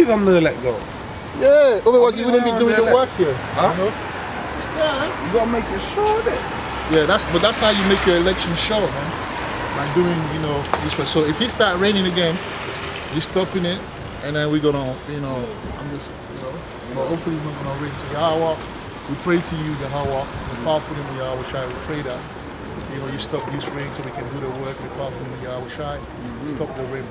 believe I'm the elect though. Yeah, otherwise you wouldn't be doing the work here. Huh? You know? Yeah. You gotta make it sure that. Yeah, that's how you make your election sure, man. By doing, this way. So if it start raining again, you're stopping it, and then we're gonna, I'm just, but hopefully we're gonna rain. So Yahweh, we pray to you, Yahweh, the powerful name of Yahweh Shai. We pray that, you stop this rain so we can do the work, the powerful name of Yahweh Shai. Stop the rain.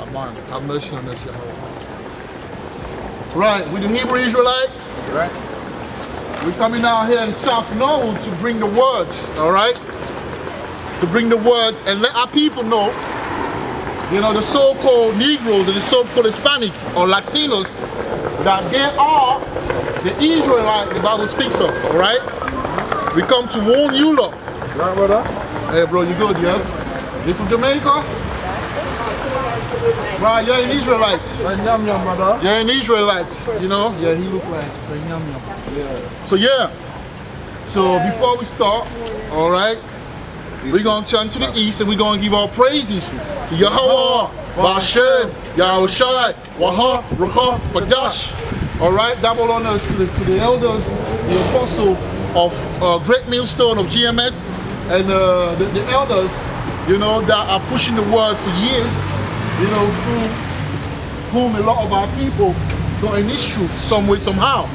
Amen. Have mercy on us, Yahweh. Right, with the Hebrew Israelite. Right. We're coming out here in South Node to bring the words, all right? To bring the words and let our people know, the so-called Negroes and the so-called Hispanic or Latinos, that they are the Israelite the Bible speaks of, all right? We come to warn you lot. Right, brother? Hey, bro, you good, yeah? You from Jamaica? Right, you're an Israelite. Yum yum, brother. You're an Israelite, Yeah, he look like a yum yum. Yeah. So before we start, all right, we're going to turn to the east and we're going to give our praises to Yahweh, Bashem, Yahushai, Waha, Rucha, Badash. All right, double honors to the elders, the apostle of Great Millstone of GMS, and the elders, that are pushing the word for years, through whom a lot of our people got in this truth some way, somehow.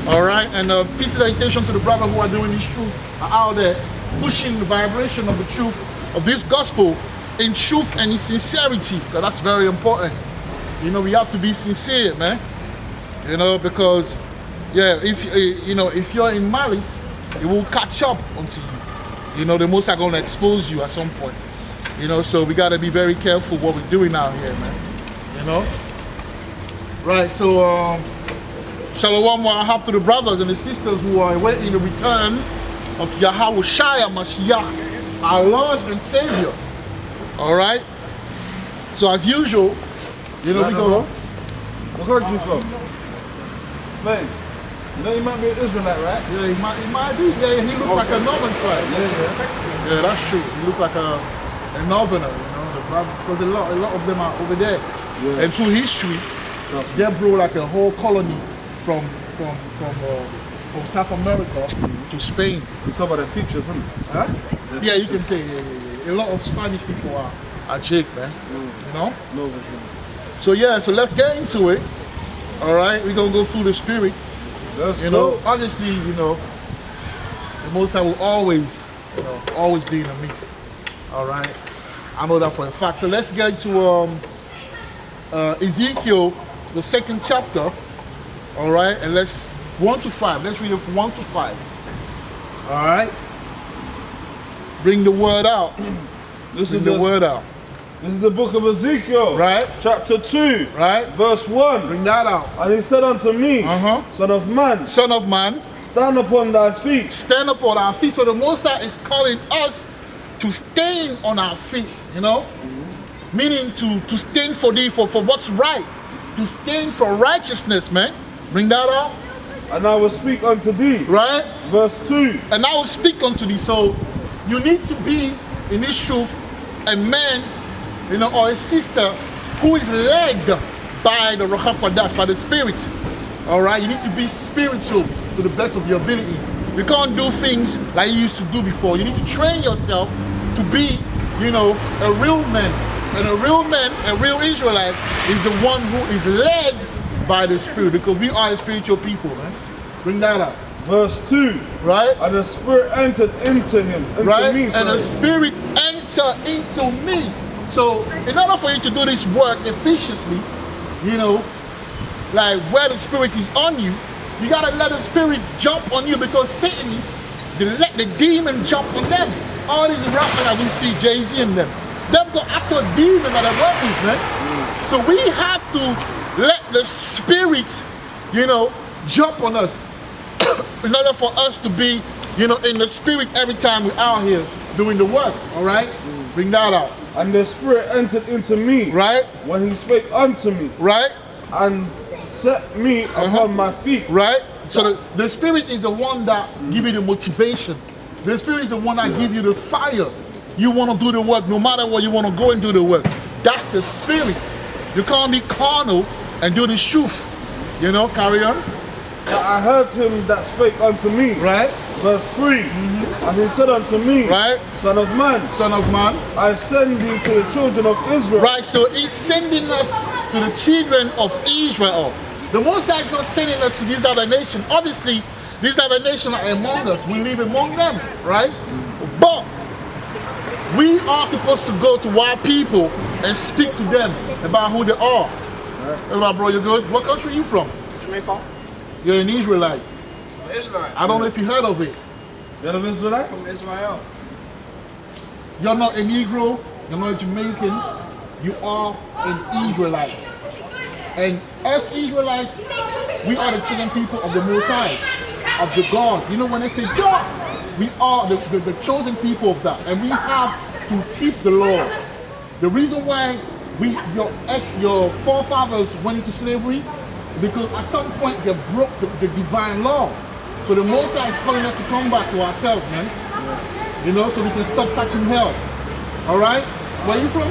All right, and peace and salutation to the brothers who are doing this truth, are out there pushing the vibration of the truth of this gospel in truth and in sincerity, because that's very important. We have to be sincere, man. Because, if you're in malice, it will catch up onto you. The Most are going to expose you at some point. So we got to be very careful what we're doing out here, man. Right, so Shalom Wahab to the brothers and the sisters who are awaiting the return of Yahweh Shai Mashiach, our Lord and Savior. All right. So as usual, we go. Where are you from? Spain. You might be an Israelite, right? Yeah, he might be. Yeah, he looked like a northern tribe. Yeah, that's true. He looked like a northerner, the brother, because a lot of them are over there. Yeah. And through history, they brought like a whole colony from South America to Spain. You talk about the features, isn't it? Huh? Yeah, you can say, yeah. A lot of Spanish people are Jake, man. No. So let's get into it. All right, we're gonna go through the spirit. Let's go. Obviously, the Most High will always be in the midst. All right, I know that for a fact. So let's get to Ezekiel, the 2nd chapter. All right, and let's 1 to 5. Let's read it from 1 to 5. All right, bring the word out. This is the book of Ezekiel, right? Chapter 2, right? Verse 1. Bring that out. And he said unto me, Son of man, stand upon thy feet. Stand upon our feet. So the Most High is calling us to stand on our feet, meaning to stand for what's right, to stand for righteousness, man. Bring that out. And I will speak unto thee. Right? Verse 2. And I will speak unto thee. So you need to be in this truth a man, or a sister who is led by the Ruach HaKodesh, by the Spirit. All right? You need to be spiritual to the best of your ability. You can't do things like you used to do before. You need to train yourself to be, a real man. And a real man, a real Israelite, is the one who is led by the Spirit, because we are a spiritual people, man. Bring that up. Verse 2. Right? And the Spirit entered into him. Right? And the Spirit entered into me. So, in order for you to do this work efficiently, like where the Spirit is on you, you gotta let the Spirit jump on you, because Satan is let the demon jump on them. All these rappers that we see, Jay-Z and them, they've got actual demon that are working, man. So we have to let the Spirit, jump on us in order for us to be, in the Spirit every time we're out here doing the work, all right? Bring that out. And the Spirit entered into me. Right. When he spake unto me. Right. And set me upon my feet. Right. So the Spirit is the one that give you the motivation. The Spirit is the one that give you the fire. You want to do the work no matter what, you want to go and do the work. That's the Spirit. You can't be carnal and do this truth. You know, carry on. I heard him that spake unto me. Right? Verse 3. And he said unto me, Right? Son of man, Son of man. I send thee to the children of Israel. Right, so he's sending us to the children of Israel. The Most High is not sending us to these other nations. Obviously, these other nations are among us. We live among them, right? But we are supposed to go to our people and speak to them about who they are. Hello, bro, you good? What country are you from? Jamaica. You're an Israelite. Israel. I don't know if you heard of it. You're of Israelites? From Israel. You're not a Negro, you're not a Jamaican, you are an Israelite. And us Israelites, we are the chosen people of the Most High, of the God. You know, when they say Jah, we are the chosen people of that. And we have to keep the law. The reason why your forefathers went into slavery, because at some point they broke the divine law. So the Most High is calling us to come back to ourselves, man. You know, so we can stop touching hell. All right? Where are you from?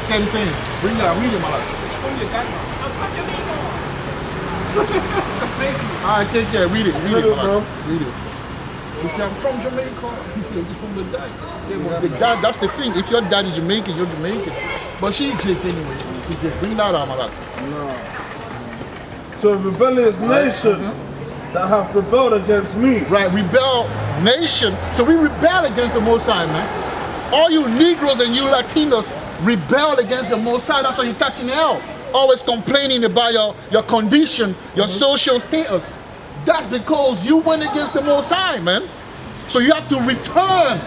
Same thing. Bring that. Read it, my love. From Uganda. I'm from Jamaica. All right, take care. Read it. Read it, my bro. love. Read it. He said, I'm from Jamaica. He said, you're from the dad. Yeah, well, the dad, that's the thing. If your dad is Jamaican, you're Jamaican. But she's Jake anyway. She's Jake. Bring that out, my love. To a rebellious nation that have rebelled against me. Right, rebel nation. So we rebel against the Most High, man. All you Negroes and you Latinos rebel against the Most High. That's why you're touching hell. Always complaining about your condition, your social status. That's because you went against the Most High, man. So you have to return.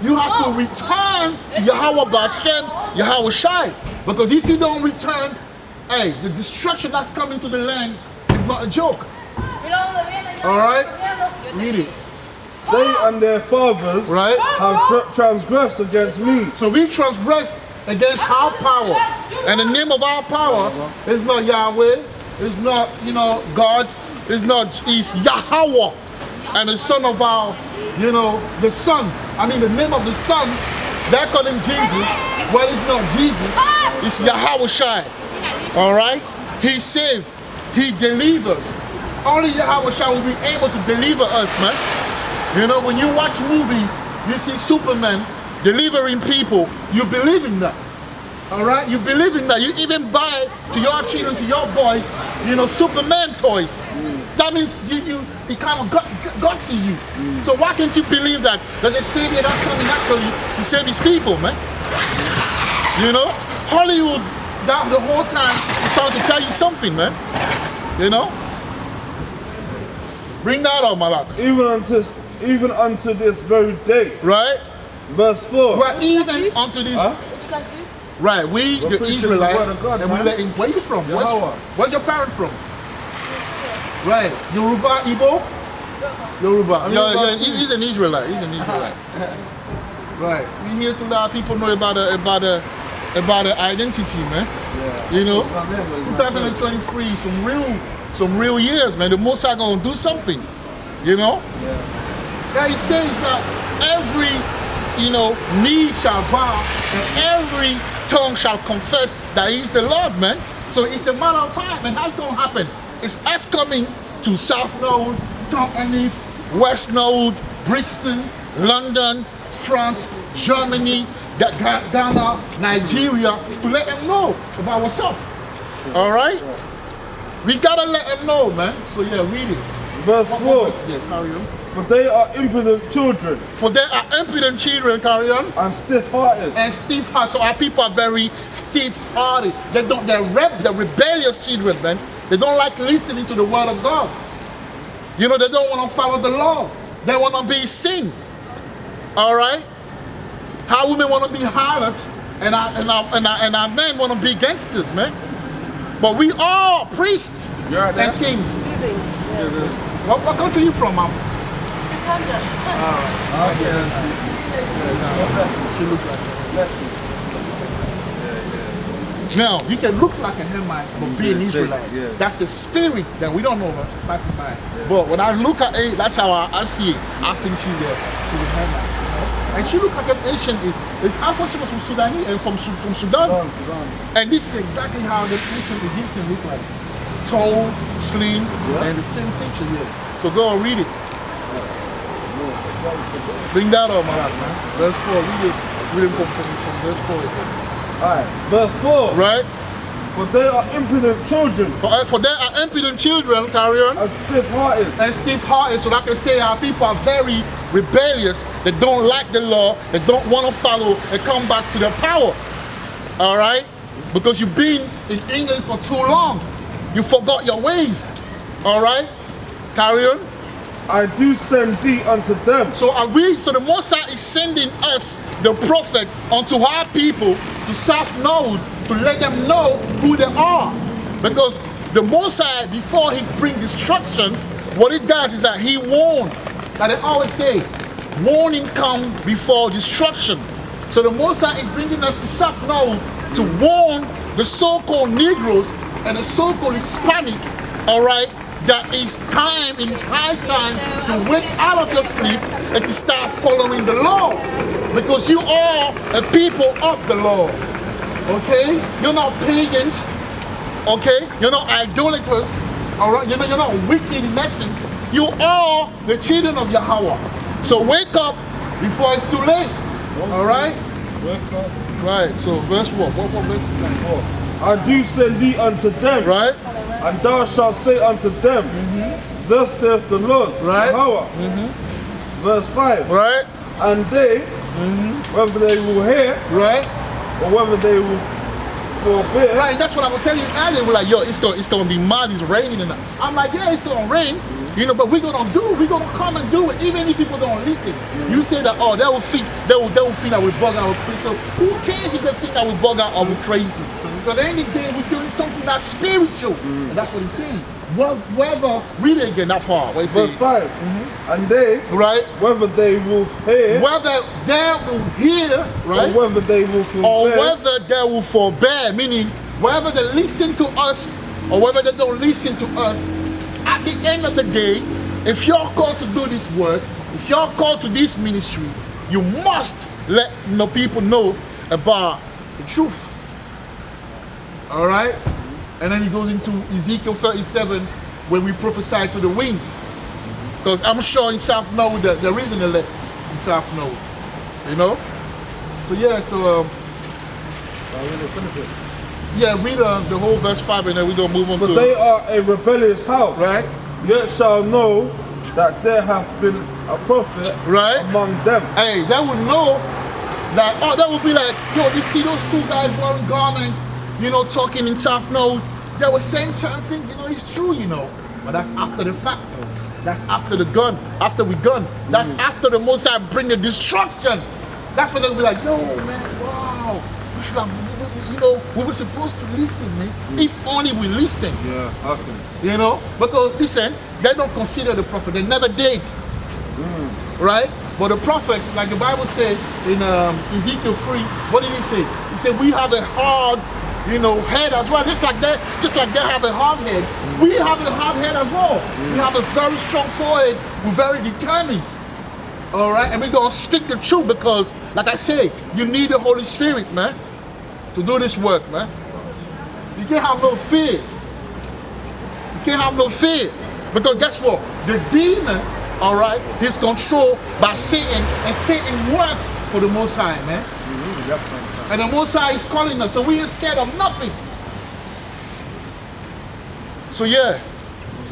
You have to return to Yahweh Bashem, Yahweh Shai. Because if you don't return, hey, the destruction that's coming to the land is not a joke. All right? Read it. They and their fathers Right? have transgressed against me. So we transgressed against our power. And the name of our power is not Yahweh. It's not, God. It's Yahweh. And the son of our, the son. I mean, the name of the son, they call him Jesus. Well, it's not Jesus. It's Yahweh Shai. All right? He saved. He delivers. Only Yahweh Shai will be able to deliver us, man. You know, when you watch movies, you see Superman delivering people, you believe in that. All right? You believe in that. You even buy to your children, to your boys, Superman toys. That means it kind of got to you. So why can't you believe that there's a savior that's coming actually to save his people, man? You know? Hollywood, that the whole time is trying to tell you something, man. You know? Bring that out, Malak. Even unto this very day. Right? Verse 4. Right, even unto this. Huh? What you guys do? Right, we, We're the preaching Israelites, the word of God, and we man. let him. Where you from? Yahweh. Where's your parent from? Right, Yoruba, Igbo? Yoruba. Yeah, he's an Israelite. He's an Israelite. Right, we here to let people know about the identity, man. Yeah. You know, It's not there, but it's not 2023, some real years, man. The Most High gonna do something. You know. Yeah. Now he says that every, knee shall bow and every tongue shall confess that he's the Lord, man. So it's a matter of time, and that's gonna happen. It's us coming to South Node, Tonkanif, West Node, Brixton, London, France, Germany, Ghana, Nigeria, to let them know about what's up. All right? We gotta let them know, man. So yeah, read it. Verse 4. Yeah, carry on. But they are impudent children For there are impudent children, carry on. and stiff-hearted. And stiff-hearted. So our people are very stiff-hearted. They're rebellious children, man. They don't like listening to the word of God. They don't want to follow the law. They want to be sin. All right? How women want to be harlots, and our men want to be gangsters, man. But we are priests You're right there? and kings. Living. What country are you from, ma'am? Uganda. She looks like Now, you can look like a Hamite, but be an Israelite. Yeah. That's the spirit that we don't know passing by. But when I look at her, that's how I see it. I think she's a Hamite. And she looked like an Asian. I thought she was from Sudanese and from Sudan. And this is exactly how the ancient Egyptian looked like. Tall, slim, and the same feature here. So go and read it. Bring that up, man. Verse 4. Read it from verse 4. Alright, verse 4. Right? For they are impudent children For there are impudent children, carry on, and stiff-hearted. and stiff-hearted. So like I say, our people are very rebellious. They don't like the law. They don't want to follow and come back to their power. All right? Because you've been in England for too long. You forgot your ways. All right? Carry on. I do send thee unto them. So the Mosai is sending us, the prophet, unto our people to South Node to let them know who they are. Because the Mosai, before he bring destruction, what it does is that he warned. Like they always say, warning come before destruction. So the Mosai is bringing us to South Node to warn the so-called Negroes and the so-called Hispanic, all right, that it's time, it is high time to wake out of your sleep and to start following the law. Because you are a people of the law. Okay? You're not pagans. Okay? You're not idolaters. Alright? You're not wicked in essence. You are the children of Yahweh. So wake up before it's too late. Alright? Wake up. Right, so verse what? What verse is that? I do send thee unto them. Right? And thou shalt say unto them, thus saith the Lord, Right. Yahweh. Verse 5. Right? And they, whether they will hear Right? or whether they will forbear, Right, that's what I was telling you earlier. We're like, yo, it's gonna be mad, it's raining, and I'm like, yeah, it's gonna rain, you know, but we're gonna come and do it, even if people don't listen. You say that, oh, they will think that we bug out with crazy. So who cares if they think that we bug out or we're crazy? Because at the end of the day, we're doing something that's spiritual, and that's what he's saying. Whether read it again, that part. What he verse saying? 5. And they, Right? whether they will hear Whether they will hear, right? or whether they will Or forbear, whether they will forbear, meaning whether they listen to us or whether they don't listen to us, at the end of the day, if you're called to do this work, if you're called to this ministry, you must let people know about the truth. All right? And then he goes into Ezekiel 37 when we prophesy to the winds. Because I'm sure in South Node that there is an elect in South Node. You know? So yeah, so yeah, read the whole verse 5 and then we're going to move on for to they are a rebellious house, right? yet shall know that there hath been a prophet Right? among them. Hey, they would know that, oh, that would be like, yo, you see those two guys wearing garment, you know, talking in South Node, they were saying certain things, you know, it's true, you know. But that's after the fact. That's after the gun, after we gun. That's after the Mosai bring the destruction. That's when they'll be like, yo, man, wow, we should have, you know, we were supposed to listen, man. If only we listened. Yeah, happens. You know, because listen, they don't consider the prophet. They never did, right? But the prophet, like the Bible said in Ezekiel 3, what did he say? He said, "We have a hard, you know, head as well. Just like they have a hard head. We have a hard head as well. We have a very strong forehead. We're very determined. All right, and we're gonna speak the truth because, like I say, you need the Holy Spirit, man, to do this work, man. You can't have no fear. You can't have no fear. Because guess what? The demon, all right, is controlled by Satan, and Satan works for the Most High, man. And the Most High is calling us, so we ain't scared of nothing. So yeah,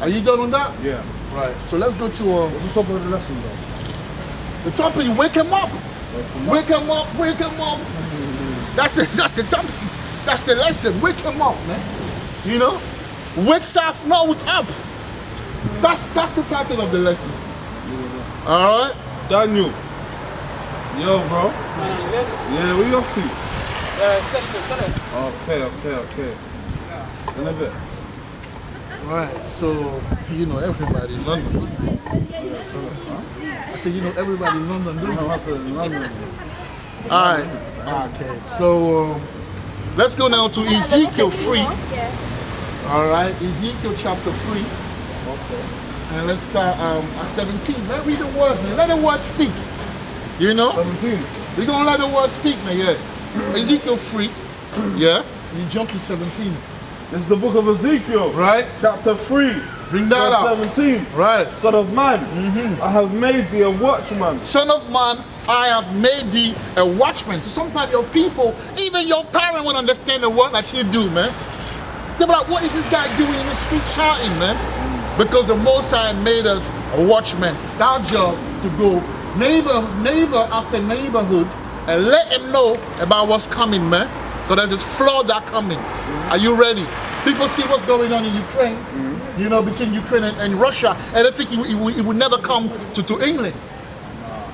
are you done on that? Yeah. Right. So let's go to What's the top of the lesson, though? the topic. Wake him up. Wake him up. Wake him up. That's the topic. That's the lesson. Wake him up, man. You know, wake South Norwood up. That's the title of the lesson. All right. Daniel. Yo, bro. Yeah, where you off to? Session of Sunday. Okay. In a bit. Right. So you know everybody in London. I said you know everybody in London. Do you? No, I said in London. All right. Okay. So let's go now to Ezekiel 3. All right. Ezekiel chapter 3. Okay. And let's start at 17. Let's read the word, man. Let the word speak. You know? 17. We're going to let the word speak now, yeah. Ezekiel 3, yeah. You jump to 17. This is the book of Ezekiel. Right? Chapter 3. Bring that verse out. 17. Right. Son of man, I have made thee a watchman. Son of man, I have made thee a watchman. So sometimes your people, even your parents won't understand the word that you do, man. They're like, what is this guy doing in the street shouting, man? Because the Most High made us a watchman. It's our job to go neighbor after neighborhood and let them know about what's coming, man. Because there's this flood that coming. Are you ready? People see what's going on in Ukraine, you know, between Ukraine and Russia, and they think it will never come to England.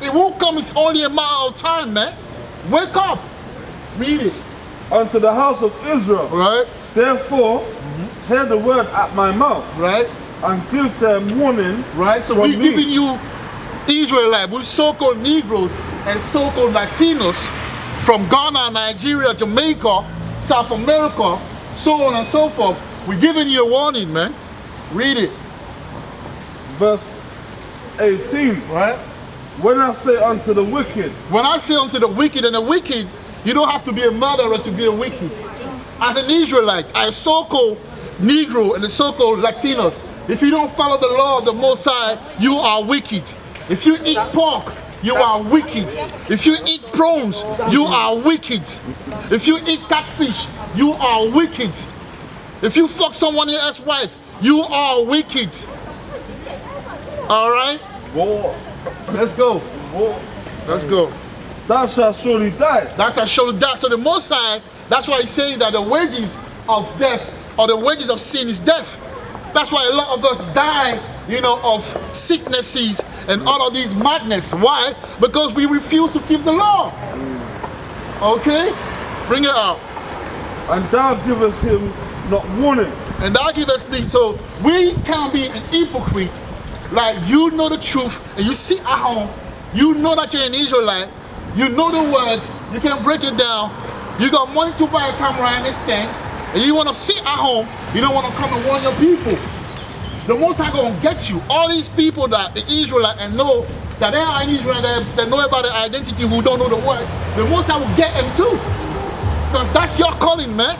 It won't come, it's only a matter of time, man. Wake up. Read it. Unto the house of Israel. Right? Therefore, hear the word at my mouth, Right? and give them warning. Right? So from we're me. giving you Israelites, with so-called Negroes and so-called Latinos from Ghana, Nigeria, Jamaica, South America, so on and so forth. We're giving you a warning, man. Read it. Verse 18. Right? When I say unto the wicked, When I say unto the wicked and the wicked, you don't have to be a murderer to be a wicked. As an Israelite, as so-called Negro and the so-called Latinos, if you don't follow the law of the Most High, you are wicked. If you eat pork, you are wicked. If you eat prawns, you are wicked. If you eat catfish, you are wicked. If you fuck someone else's wife, you are wicked. All right? war, Let's go. war, Let's go. thou shalt surely die. That's a show that. So the Most High, that's why he says that the wages of death or the wages of sin is death. That's why a lot of us die, you know, of sicknesses and all of these madness. Why? Because we refuse to keep the law. Okay? Bring it out. And thou givest him not warning. And thou give us things. So we can't be an hypocrite. Like you know the truth and you sit at home, you know that you're an Israelite, you know the words, you can break it down, you got money to buy a camera and a stand, and you want to sit at home, you don't want to come and warn your people. The Most High gonna get you. All these people that the Israelite and know that they are in Israel, they know about their identity, who don't know the word, the Most High will get them too. Because that's your calling, man.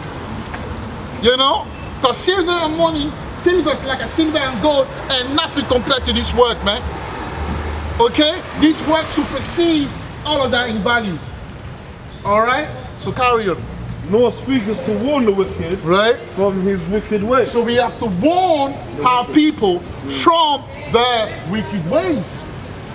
You know? Because silver and money, silver is like a silver and gold and nothing compared to this word, man. Okay? This word supersedes all of that in value. Alright? So carry on. Nor speakest to warn the wicked Right? from his wicked way. So we have to warn our people from their wicked ways.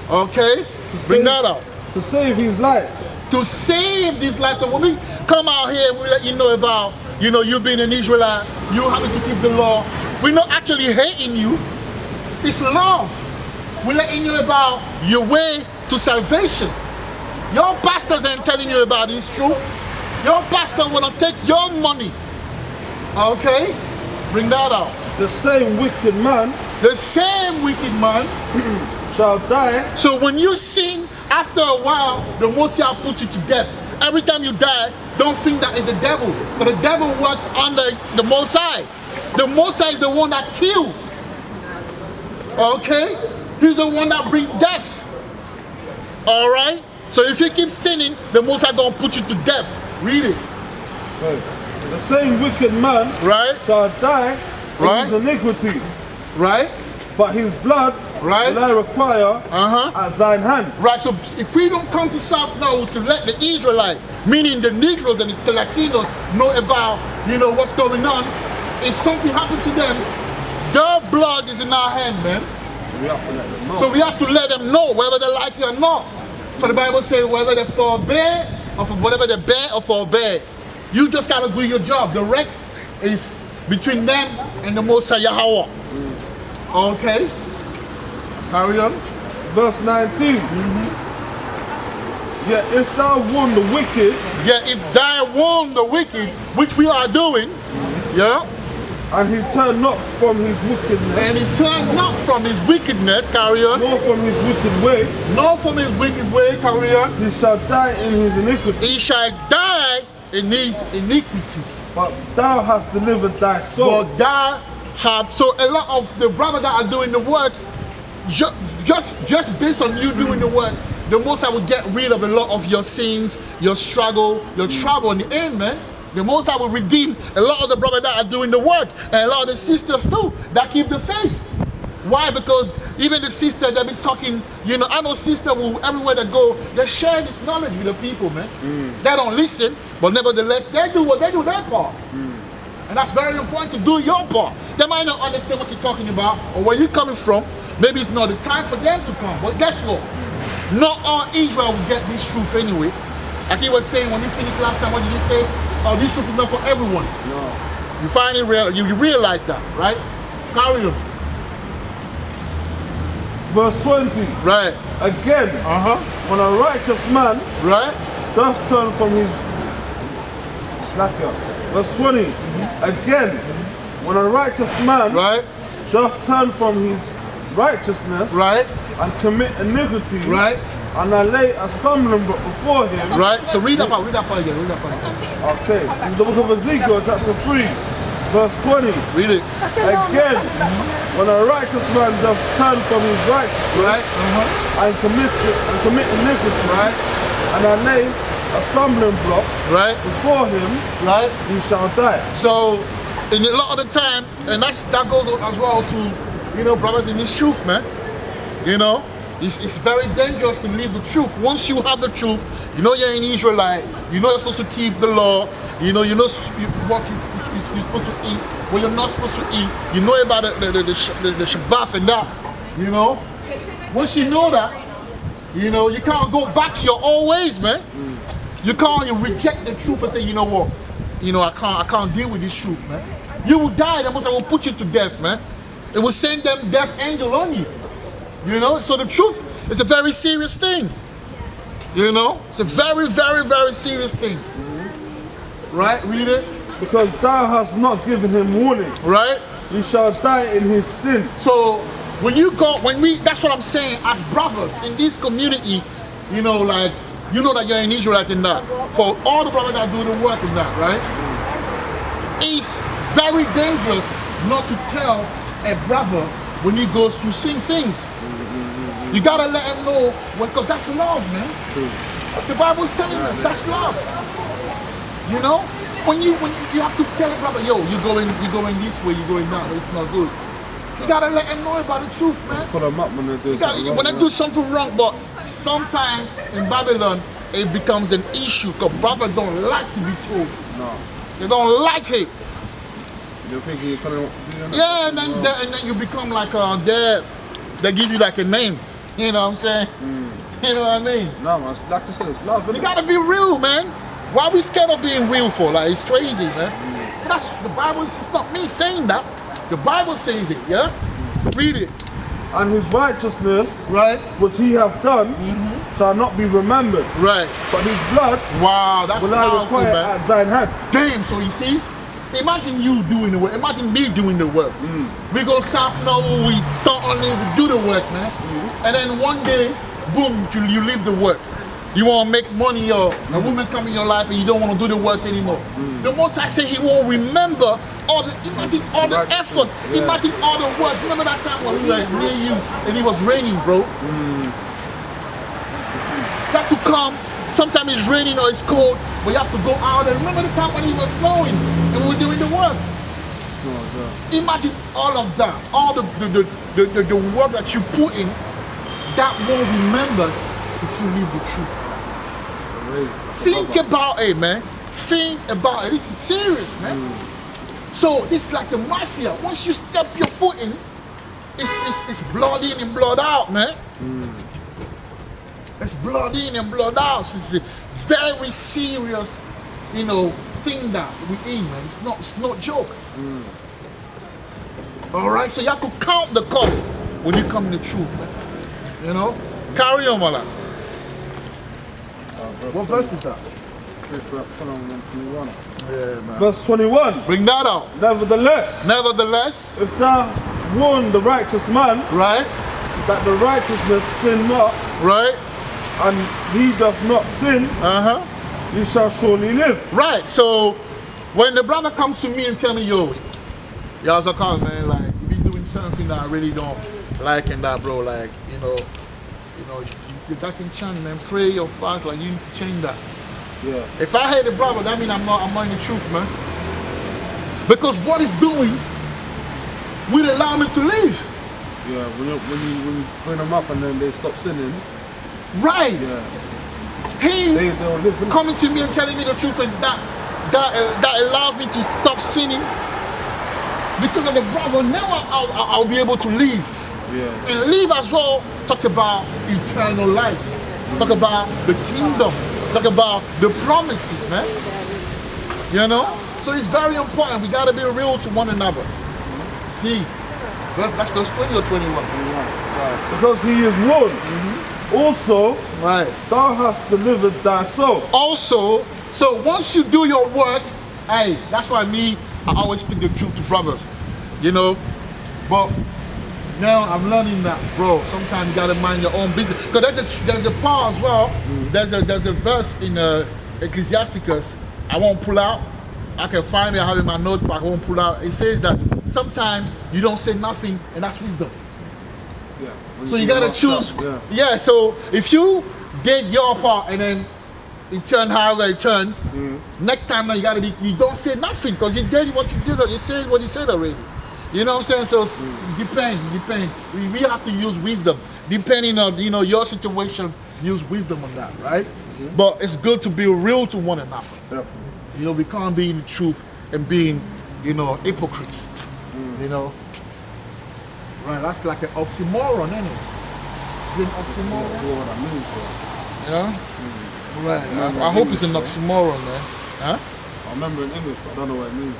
Okay? Bring that out. To save his life. To save this life. So when we come out here, we let you know about, you know, you being an Israelite, you having to keep the law. We're not actually hating you. It's love. We're letting you about your way to salvation. Your pastors ain't telling you about this truth. Your pastor wanna take your money. Okay? Bring that out. The same wicked man The same wicked man. shall die. So when you sin, after a while, the Most High put you to death. Every time you die, don't think that it's the devil. So the devil works under the Most High. The Most High is the one that kills. Okay? He's the one that brings death. All right? So if you keep sinning, the Most High gonna put you to death. Read it. The same wicked man Right? shall die in Right. his iniquity. Right? But his blood Right. will I require Uh-huh. at thine hand. Right, so if we don't come to South now to let the Israelites, meaning the Negroes and the Latinos, know about, you know, what's going on, if something happens to them, their blood is in our hand, man. We have to let them know. So we have to let them know whether they like it or not. So the Bible says whether they forbear or whatever they bear or forbear. You just gotta do your job. The rest is between them and the Most High Yahweh. Okay? Carry on. Verse 19. Yet if thou warn the wicked, Yeah, if thou warn the wicked, which we are doing, yeah, and he turn not from his wickedness, and he turn not from his wickedness, carry on, nor from his wicked way, nor from his wicked way, carry on, he shall die in his iniquity. he shall die in his iniquity. But thou hast delivered thy soul. For thou have, so a lot of the brothers that are doing the work, just based on you doing the work, the Most High will get rid of a lot of your sins, your struggle, your trouble in the end, man. The Most High will redeem a lot of the brothers that are doing the work, and a lot of the sisters too that keep the faith. Why? Because even the sister that be talking, you know, I know sister will everywhere they go, they share this knowledge with the people, man. They don't listen, but nevertheless they do their part. And that's very important to do your part. They might not understand what you're talking about or where you're coming from. Maybe it's not the time for them to come. But guess what? Not all Israel will get this truth anyway. Like he was saying when we finished last time, what did he say? Oh, this truth is not for everyone. No. You find it real, you realize that, right? Carry on. Verse 20. Right. Again, when a righteous man Right? doth turn from his slacker. Verse 20. Again, when a righteous man Right? doth turn from his righteousness Right? and commit iniquity, Right? and I lay a stumbling block before him. Right? So read that part again, read that part again. Okay, in the book of Ezekiel, chapter 3, verse 20. Read it. Again, when a righteous man doth turn from his righteousness Right? and commit iniquity, Right? and I lay a stumbling block Right? before him, Right? he shall die. So, in a lot of the time, and that goes as well to, you know, brothers in this truth, man. You know, it's very dangerous to leave the truth. Once you have the truth, you know you're an Israelite. You know you're supposed to keep the law. You know what you're supposed to eat, what you're not supposed to eat. You know about the Shabbat and that. You know, once you know that, you know you can't go back to your old ways, man. You can't reject the truth and say, you know what, you know I can't deal with this truth, man. You will die. The Most High will put you to death, man. It will send them death angel on you. You know, so the truth is a very serious thing. You know, it's a very, very, very serious thing. Right? Read it. Because thou hast not given him warning, Right? he shall die in his sin. So that's what I'm saying, as brothers in this community, you know, like, you know that you're an Israelite in that. For all the brothers that do the work in that, right? It's very dangerous not to tell a brother when he goes through sin things. You gotta let him know, because that's love, man. The Bible's telling us that's love. You know, when you have to tell a brother, yo, you're going this way, you're going that way, it's not good. You gotta let him know about the truth, man. Put them up when they do When they do something wrong, but sometimes in Babylon it becomes an issue because brothers don't like to be told. No. They don't like it. You're thinking you're coming. Yeah, and then you become like they give you like a name. You know what I'm saying? You know what I mean? No, man. Like I said, it's love. You gotta be real, man. Why are we scared of being real for? Like, it's crazy, man. That's the Bible. It's not me saying that. The Bible says it. Yeah. Read it. And his righteousness, Right. which he hath done, shall not be remembered. Right. But his blood Wow, that's will I powerful, require man. at thine hand. Damn, so you see, imagine you doing the work. Imagine me doing the work. We go south now, we don't only do the work, man. And then one day, boom, you leave the work. You want to make money, or a woman come in your life and you don't want to do the work anymore. The Most I say he won't remember imagine all the effort, imagine all the work. Remember that time when we were near you and it was raining, bro? That to come. Sometimes it's raining or it's cold, but you have to go out. And remember the time when it was snowing and we were doing the work? Imagine all of that, all the work that you put in, that won't remember if you leave the truth. Think about it, man. Think about it. This is serious, man. So it's like the mafia. Once you step your foot in, it's blood in and blood out, man. It's blood in and blood out. It's a very serious, you know, thing that we in, man. It's not joke. All right, so you have to count the cost when you come in the truth, man. You know, carry on, Mala. What verse is that? Yeah, man. Verse 21. Bring that out. Nevertheless, if thou warn the righteous man, Right, that the righteousness sin not, right, and he doth not sin, he shall surely live. right. So when the brother comes to me and tell me, yo, Yazakal, man, like, you be doing something that I really don't like in that, bro. Like, you know, You know, you back in chant, man. Pray or fast, like you need to change that. Yeah. If I hate a brother, that means I'm not in the truth, man. Because what he's doing will allow me to live. Yeah, when you bring them up and then they stop sinning, Right. yeah, He they don't live in it. coming to me and telling me the truth, and that allows me to stop sinning. Because of the brother, now I'll be able to live. Yeah, And live as well, talk about eternal life. Talk about the kingdom. Talk about the promises, man. You know? So it's very important. We gotta be real to one another. See, that's verse 20 or 21. right. Because he is one. Also, Right. thou hast delivered thy soul. Also, so once you do your work, hey, that's why I always speak the truth to brothers. You know? But now I'm learning that, bro. Sometimes you gotta mind your own business. Because there's a part as well. There's a verse in Ecclesiasticus. I won't pull out. I can find it. I have it in my notebook. I won't pull out. It says that sometimes you don't say nothing, and that's wisdom. Yeah. When So you do gotta your choose. stuff, yeah. Yeah. So if you did your part and then it turned however it turned, next time now you don't say nothing because you did what you did. You said what you said already. You know what I'm saying? So it depends. We have to use wisdom. Depending on your situation, use wisdom on that, right? But it's good to be real to one another. Definitely. You know, we can't be in the truth and being, hypocrites. You know? Right, that's like an oxymoron, isn't it? It's an oxymoron. That's what I mean, bro. Yeah? Right. I hope it's an oxymoron, man. Huh? I remember in English, but I don't know what it means.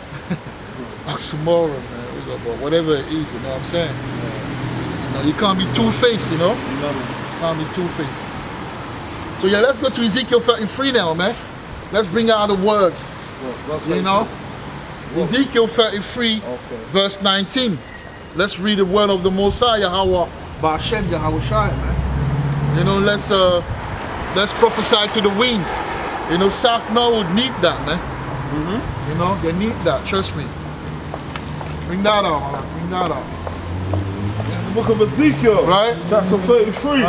Oxymoron, man. But whatever it is, you know what I'm saying? You can't be two-faced, you know? You know what You can't be two-faced. So yeah, let's go to Ezekiel 33 now, man. Let's bring out the words. You know? Ezekiel 33, verse 19. Let's read the word of the Messiah, Yahweh, Ba'ashem, Yahweh Shai, man. You know, let's prophesy to the wind. You know, South now would need that, man. You know, they need that, trust me. Bring that out, man. Bring that out. The book of Ezekiel, Right. chapter 33,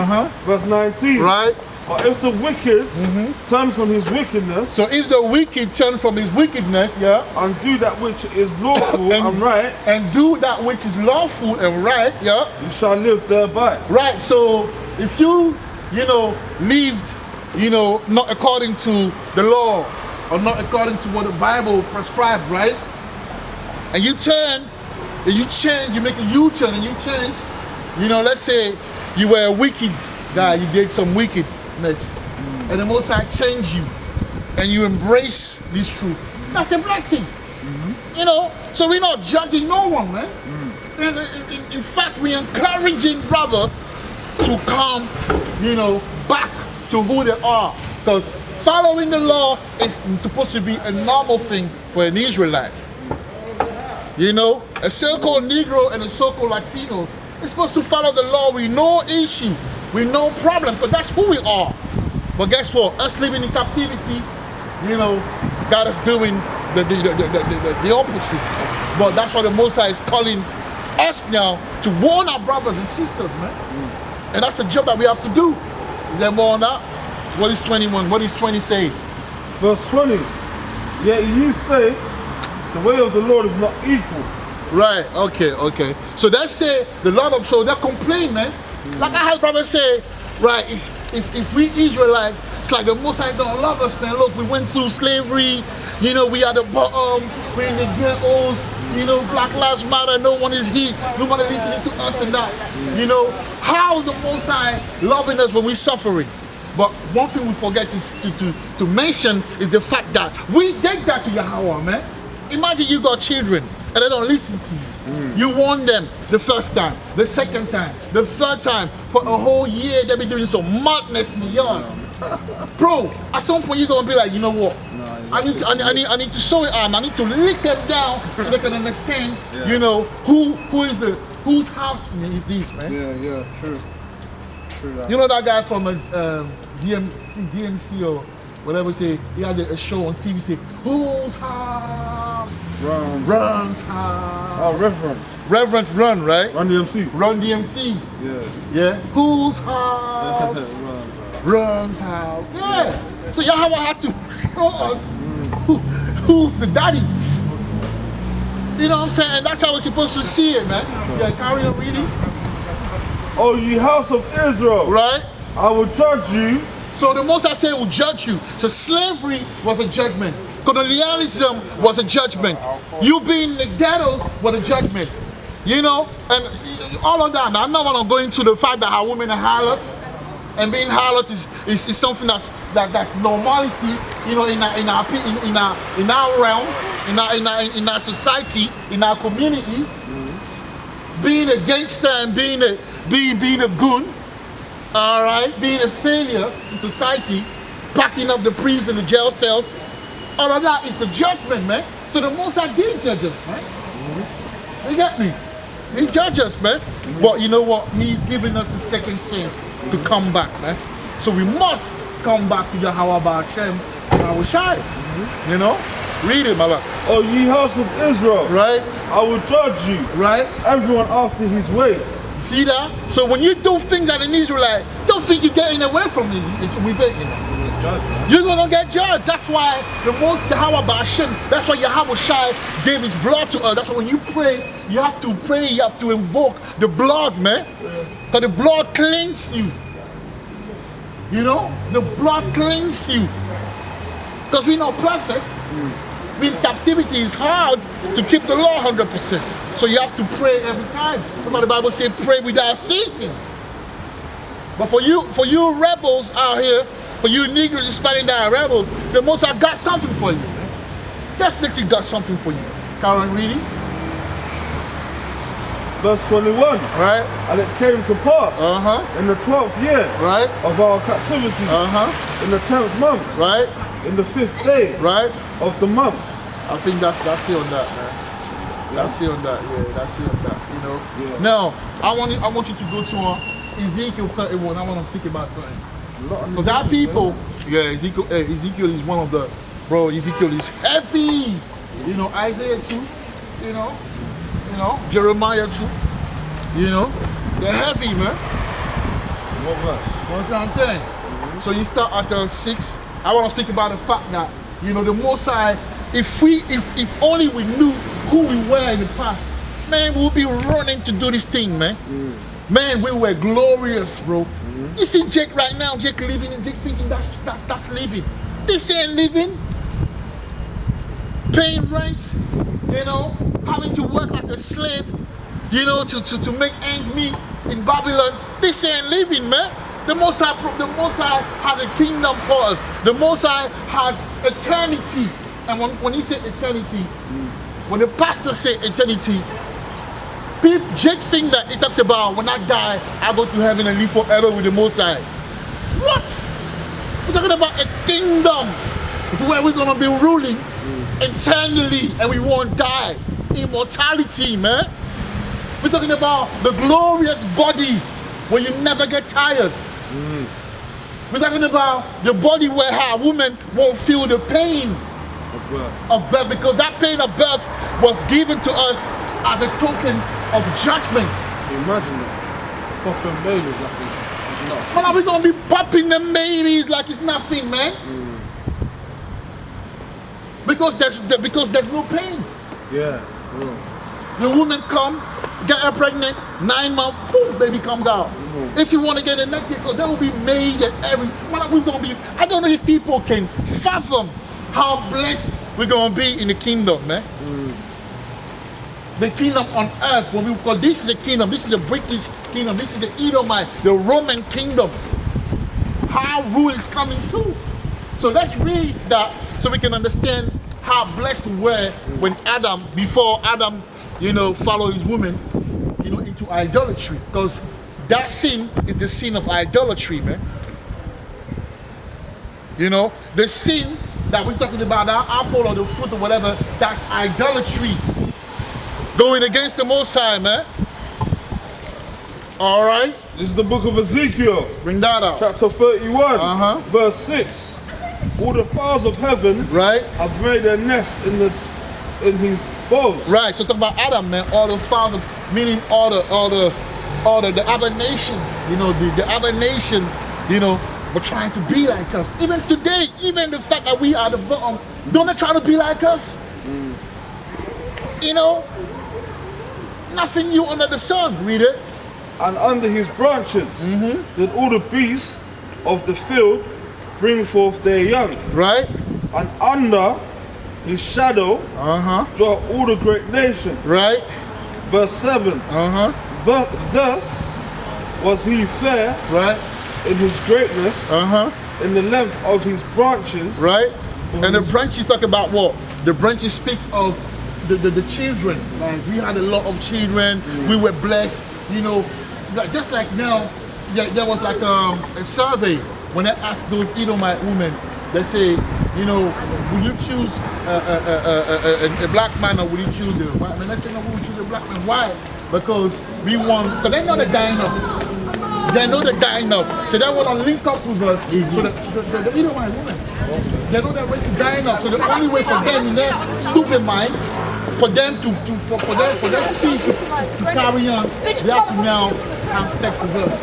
verse 19. Right? But if the wicked turn from his wickedness So if the wicked turn from his wickedness, yeah, and do that which is lawful and right, and do that which is lawful and right, yeah, you shall live thereby. right. So if you lived, not according to the law or not according to what the Bible prescribed, right? And you turn, and you change, you make a U-turn and you change. Let's say you were a wicked guy, you did some wickedness, and the Most High changed you, and you embrace this truth. That's a blessing. So we're not judging no one, man. In fact, we're encouraging brothers to come, back to who they are. Because following the law is supposed to be a normal thing for an Israelite. A so-called Negro and a so-called Latinos is supposed to follow the law with no issue, with no problem, because that's who we are. But guess what? Us living in captivity, got us doing the opposite. But that's why the Most High is calling us now to warn our brothers and sisters, man. And that's the job that we have to do. Is there more on that? What is 21? What is 20 say? Verse 20. Yet you say, the way of the Lord is not equal. Right, okay. So that's say the Lord of so they complain, man. Like I had brothers say, right, if we Israelites, it's like the Most High don't love us, man. Look, we went through slavery, we are the bottom, we're in the ghettos, Black Lives Matter, no one is here, nobody listening to us and that. How is the Most High loving us when we're suffering? But one thing we forget to mention is the fact that we did that to Yahweh, man. Imagine you got children and they don't listen to you. You warn them the first time, the second time, the third time. For a whole year, they be doing some madness in the yard. Bro, at some point you're gonna be like, you know what? I need to show it arm. I need to lick them down so they can understand, whose house is this, man. Yeah, true. That. You know that guy from DMC or whatever say, he had a show on TV say, whose house? Runs. Runs house. Oh, Reverend. Reverend Run, right? Run DMC. Run DMC. Yeah. Yeah. Whose house? Run's house. Yeah. So Yahweh had to show us who's the daddy. You know what I'm saying? That's how we're supposed to see it, man. Yeah, carry on reading. Oh, ye house of Israel, Right? I will judge you. So the Most High said will judge you. So slavery was a judgment. Colonialism was a judgment. You being in the ghetto was a judgment. You know, and all of that. I'm not gonna go into the fact that our women are harlots, and being harlot is something that's normality. You know, in our realm, in our society, in our community. Being a gangster and being a goon, all right, being a failure in society, packing up the prison, the jail cells, all of that is the judgment, man. So the Most High did judge us, man. You get me? He judged us, man. But you know what? He's giving us a second chance to come back, man. So we must come back to Yahweh Ba'ashem, Yahweh Shai. You know? Read it, brother. Oh, ye house of Israel, Right? I will judge you. Right? Everyone after his ways. See that? So when you do things as an Israelite, don't think you're getting away from it with it, you know. You're gonna get judged. That's why the most Yahweh Ba'ashem, that's why Yahweh Shai gave his blood to us. That's why when you pray, you have to invoke the blood, man. Because the blood cleanses you. You know? The blood cleanses you. Because we're not perfect. In captivity, it's hard to keep the law 100%. So you have to pray every time. That's why the Bible says pray without ceasing. But for you rebels out here, for you Negroes, Hispanic that are rebels, the Most High got something for you. Man. Definitely got something for you. Karen reading. Verse 21. Right? And it came to pass in the 12th year Right? of our captivity, in the 10th month, Right? in the 5th day Right? of the month. I think that's it on that, man. That's it on that, yeah, that's it on that, you know. Yeah. Now, I want you to go to Ezekiel 31. I want to speak about something. Because our people, Ezekiel is one of the, Ezekiel is heavy. You know, Isaiah too, you know, Jeremiah too, you know, they're heavy, man. What verse? You understand what I'm saying? So you start at 6. I want to speak about the fact that, you know, the Most High, if only we knew who we were in the past, man, we'll be running to do this thing, man. Man, we were glorious, bro. You see Jake right now, Jake living and Jake thinking that's living. This ain't living. Paying rent, you know, having to work like a slave, you know, to make ends meet in Babylon. This ain't living, man. The Most High has a kingdom for us. The Most High has eternity. And when he said eternity, when the pastor said eternity, Jake think that he talks about when I die, I go to heaven and live forever with the Most High. What? We're talking about a kingdom where we're gonna be ruling eternally and we won't die. Immortality, man. We're talking about the glorious body where you never get tired. We're talking about the body where a woman won't feel the pain of birth, because that pain of birth was given to us as a token of judgment. Imagine that. Popping babies like it's nothing. Man, are we gonna be popping them babies like it's nothing, man? Because there's no pain. Yeah. The woman come, get her pregnant, 9 months, boom, baby comes out. If you want to get the next year, so that will be made at every. Man, we're gonna be. I don't know if people can fathom how blessed we're gonna be in the kingdom, man. The kingdom on earth, because this is the kingdom, this is the British kingdom, this is the Edomite, the Roman kingdom. How rule is coming too. So let's read that so we can understand how blessed we were when before Adam, you know, followed his woman, you know, into idolatry. Because that sin is the sin of idolatry, man. You know, the sin that we're talking about, that apple or the fruit or whatever, that's idolatry. Going against the Most High, man. All right. This is the book of Ezekiel. Bring that out. Chapter 31, verse 6. All the fowls of heaven Right. have made their nest in both. Right. So talk about Adam, man. All the father, meaning all the other nations. You know, the other nation. You know, were trying to be like us. Even today, even the fact that we are the bottom, don't they try to be like us? You know, nothing new under the sun. Read it. And under his branches did all the beasts of the field bring forth their young. Right. And under his shadow dwelt all the great nations. Right. Verse 7. Thus was he fair Right. in his greatness, in the length of his branches. Right. And the branches talk about what? The branches speaks of the children. Like we had a lot of children. We were blessed. You know, just like now, there was like a survey when they asked those Edomite women. They say, you know, will you choose a black man or will you choose a white man? They say, no, we will choose a black man. Why? Because we want, because they know they're dying off. They know they're dying off. So they want to link up with us. So the Edomite women, they know their race is dying off. So the only way for them in their stupid mind, for them for their seed to carry on, they have to now have sex with us.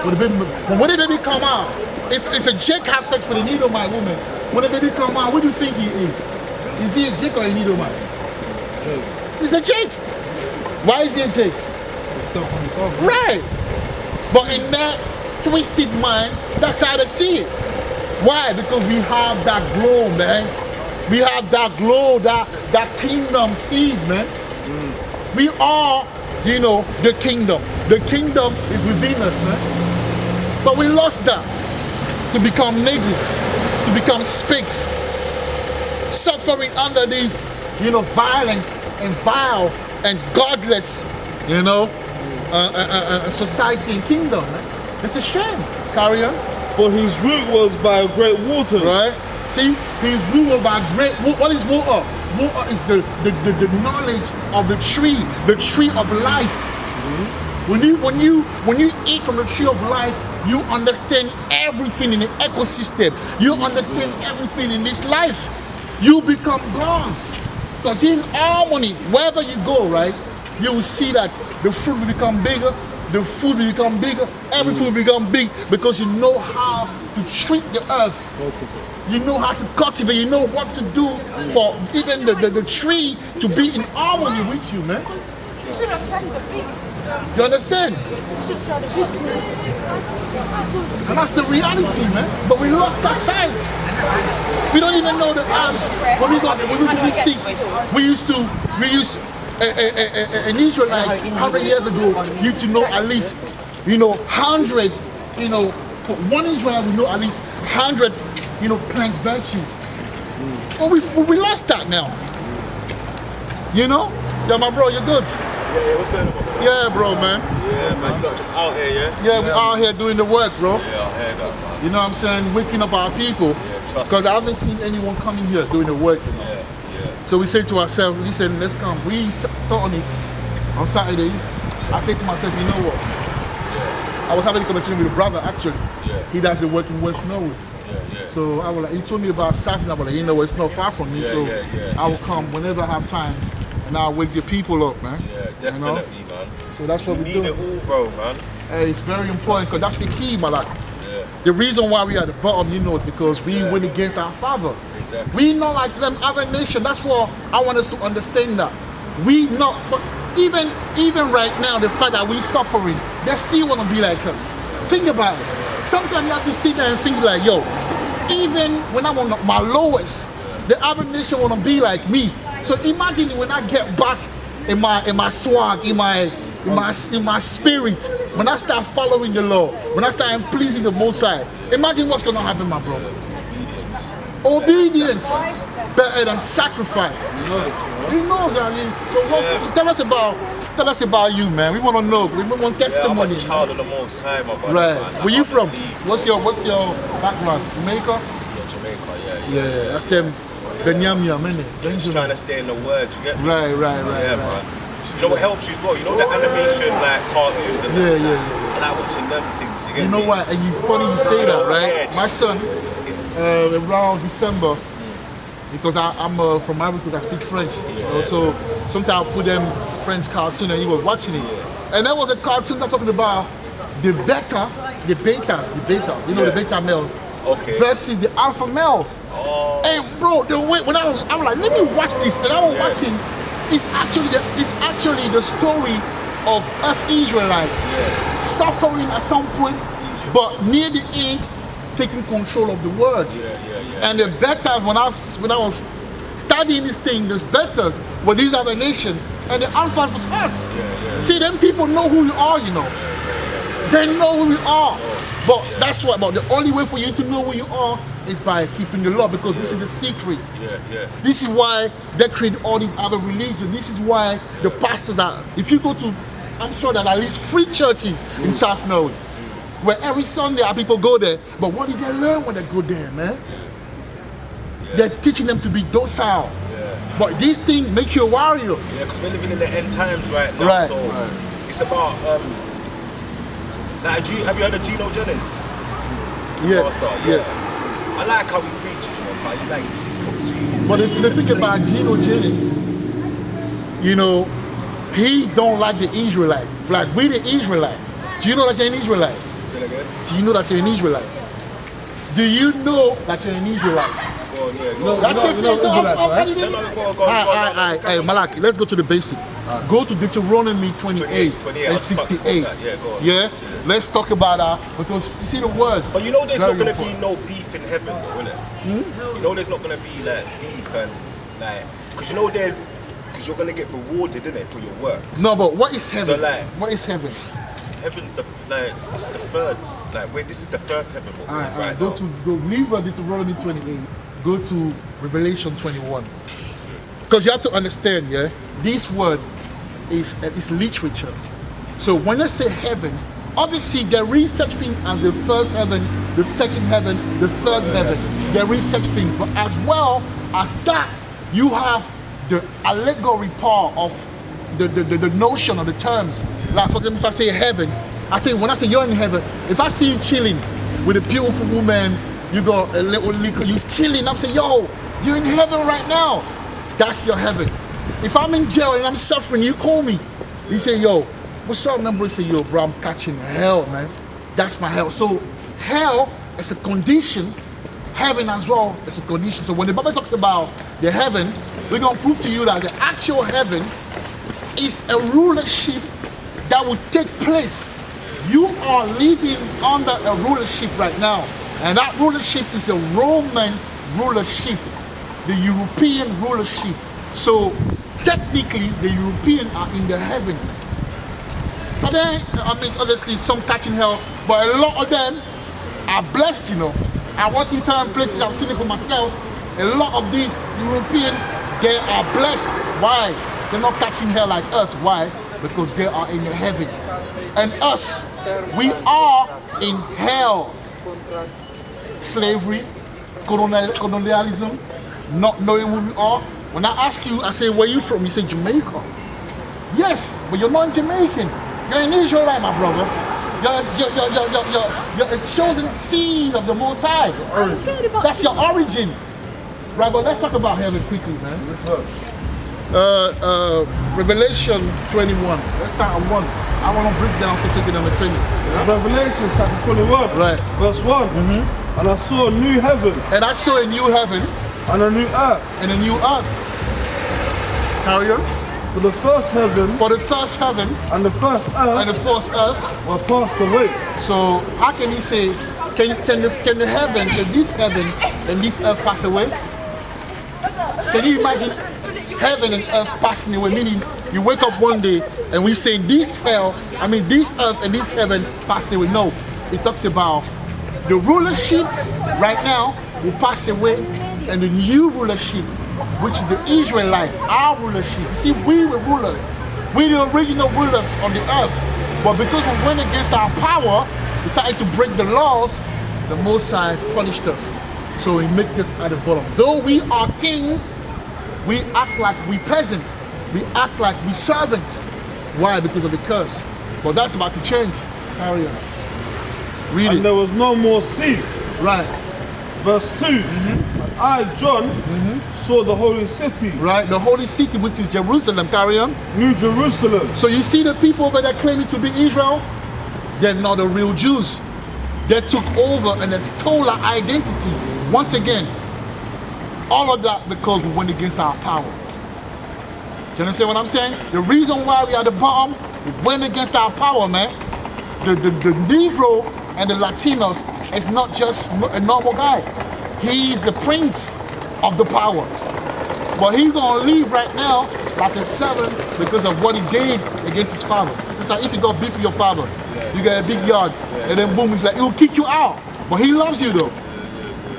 But when the baby come out, if a Jake have sex with an Edomite woman, when the baby come out, what do you think he is? Is he a Jake or an Edomite? He's a Jake. Why is he a Jake? Still from his father. Right. But in that twisted mind, that's how they see it. Why? Because we have that glow, man. We have that glow, that kingdom seed, man. We are, you know, the kingdom. The kingdom is within us, man. But we lost that to become niggas, to become spics, suffering under these, you know, violent and vile and godless, you know, society and kingdom, man. It's a shame. Carry on. For his root was by great water. Right? See, his root was by great water. What is water? Water is the knowledge of the tree of life. When you eat from the tree of life, you understand everything in the ecosystem. You understand everything in this life. You become gods. Because in harmony, wherever you go, right, you will see that the fruit will become bigger, the food will become bigger, everything will become big because you know how to treat the earth. You know how to cultivate, you know what to do for even the tree to be in harmony with you, man. You should have pressed the big. You understand? You should try the big. And that's the reality, man. But we lost our sight. We don't even know the arms. When we were sick, we used to an Israelite 100 years ago used to know at least, 100, for one Israelite we know at least 100, plant virtue. But we lost that now. Yeah, my bro, you're good. Yeah, what's going on? Yeah, bro, man. Yeah, man, you lot just out here, yeah? Yeah, we're out here doing the work, bro. Yeah, I heard that, man. You know what I'm saying? Waking up our people. trust Because I haven't seen anyone coming here doing the work. Yeah. So we say to ourselves, listen, let's come. We thought on it on Saturdays. I say to myself, you know what? I was having a conversation with a brother, actually. He does the work in West Norwood. So I was like, he told me about Saturday. I was like, it's not far from me. I will come whenever I have time. And I'll wake the people up, man. Yeah, definitely, man. So that's what we do. need it all, bro, man. Hey, it's very important because that's the key, man. The reason why we are at the bottom, is because we went against our father. Exactly. We not like them other nation. That's why I want us to understand that. We not, but even right now, the fact that we suffering, they still want to be like us. Think about it. Sometimes you have to sit there and think like, yo, even when I'm on my lowest, the other nation want to be like me. So imagine when I get back in my swag, in my spirit, when I start following the law, when I start pleasing the Most High, imagine what's gonna happen, my brother. Obedience better than sacrifice. He knows that. So tell us about you, man. We want to know. We want testimony. I'm a child of the Most High, my brother. Right. Man. Where you from? What's your background? Jamaica? Yeah, Jamaica. Yeah. That's them. Benyamia, man. Just trying to stay in the word. You get me? Right. Yeah, man. You know what helps you as well? You know the animation, like cartoons and Yeah. I like watching them things. You get You know me? what? And you funny you say that, right? Yeah. My son, around December, because I'm from Africa, I speak French. You know, so sometimes I put them French cartoon and he was watching it. And there was a cartoon that's talking about the betas, you know, the beta males versus the alpha males. And bro, the way when I was like, let me watch this, and I was watching. It's actually the story of us Israelites suffering at some point, but near the end, taking control of the world. And the betas, when I was studying this thing, there's betas, but these are the nation, and the alphas was us. See, them people know who we are, you know. They know who we are. But that's what. But the only way for you to know who you are is by keeping the law, because this is the secret. This is why they create all these other religions. This is why the pastors are. If you go to, I'm sure that at least 3 churches in South Norway, where every Sunday our people go there. But what did they learn when they go there, man? They're teaching them to be docile. But these things make you a warrior. Yeah, because we're living in the end times right now. So it's about. Have you heard of Gino Jennings? Yes. Yes. I like how he preaches, you know, how he like puts you. But if you think about Gino Jennings, you know, he don't like the Israelite. Like we the Israelite. Do you know that you're an Israelite? Say that again? Do you know that you're an Israelite? Do you know that you're an Israelite? That's the thing. Hey, Malaki, let's go to the basic. Go to Deuteronomy 28 and 68. Yeah? Let's talk about that, because you see the word. But you know there's not going to be no beef in heaven, though, will it? You know there's not going to be like beef and like, because you know because you're going to get rewarded, isn't it, for your work. No, but what is heaven? So like, what is heaven? Heaven's it's the third. Like, wait, this is the first heaven. All right. Go leave Deuteronomy 28. Go to Revelation 21. Because you have to understand, this word is literature. So when I say heaven, obviously there is such thing as the first heaven, the second heaven, the third heaven. There is such thing. But as well as that, you have the allegory part of the notion of the terms. Like for example, if I say heaven, when I say you're in heaven, if I see you chilling with a beautiful woman, you got a little liquor, you're chilling, I'm saying, yo, you're in heaven right now. That's your heaven. If I'm in jail and I'm suffering, you call me. You say, yo, what's up, man? Bro, you say, yo, bro, I'm catching hell, man. That's my hell. So hell is a condition. Heaven as well is a condition. So when the Bible talks about the heaven, we're going to prove to you that the actual heaven is a rulership that will take place. You are living under a rulership right now. And that rulership is a Roman rulership, the European rulership. So technically, the Europeans are in the heaven. But then, obviously some catching hell, but a lot of them are blessed, you know. I work in certain places, I've seen it for myself. A lot of these Europeans, they are blessed. Why? They're not catching hell like us. Why? Because they are in the heaven. And us, we are in hell. Slavery, colonialism, not knowing who we are. When I ask you, I say, where you from? You say Jamaica. Yes, but you're not Jamaican. You're an Israelite, my brother. You're a chosen seed of the Most High. That's your origin. Right, but let's talk about heaven quickly, man. Revelation 21. Let's start at 1. I want to break down so taking them and saying it. Revelation chapter 21, verse 1. And I saw a new heaven. And I saw a new heaven. And a new earth. And a new earth. Carry on. For the first heaven. For the first heaven. And the first earth. And the first earth. Were passed away. So how can he say, can the heaven, can this heaven and this earth pass away? Can you imagine heaven and earth passing away? Meaning you wake up one day and we say this earth and this heaven passed away. No, it talks about the rulership right now will pass away, and the new rulership, which is the Israelite, our rulership. You see, we were rulers. We're the original rulers on the earth. But because we went against our power, we started to break the laws, the Most High punished us. So he made us at the bottom. Though we are kings, we act like we peasants. We act like we servants. Why? Because of the curse. But that's about to change. Carry on. Read it. And there was no more sea. Right. Verse 2. I, John, saw the holy city, Right? The holy city, which is Jerusalem, carry on. New Jerusalem. So you see the people over there claiming to be Israel, they're not the real Jews. They took over and they stole our identity. Once again, all of that because we went against our power. Do you understand what I'm saying? The reason why we are the bottom, we went against our power, man. The Negro and the Latinos is not just a normal guy. He's the prince of the power. But he's gonna leave right now like a servant because of what he did against his father. It's like if you got beef with your father, you got a big yard, and then boom, he's like, he'll kick you out. But he loves you though.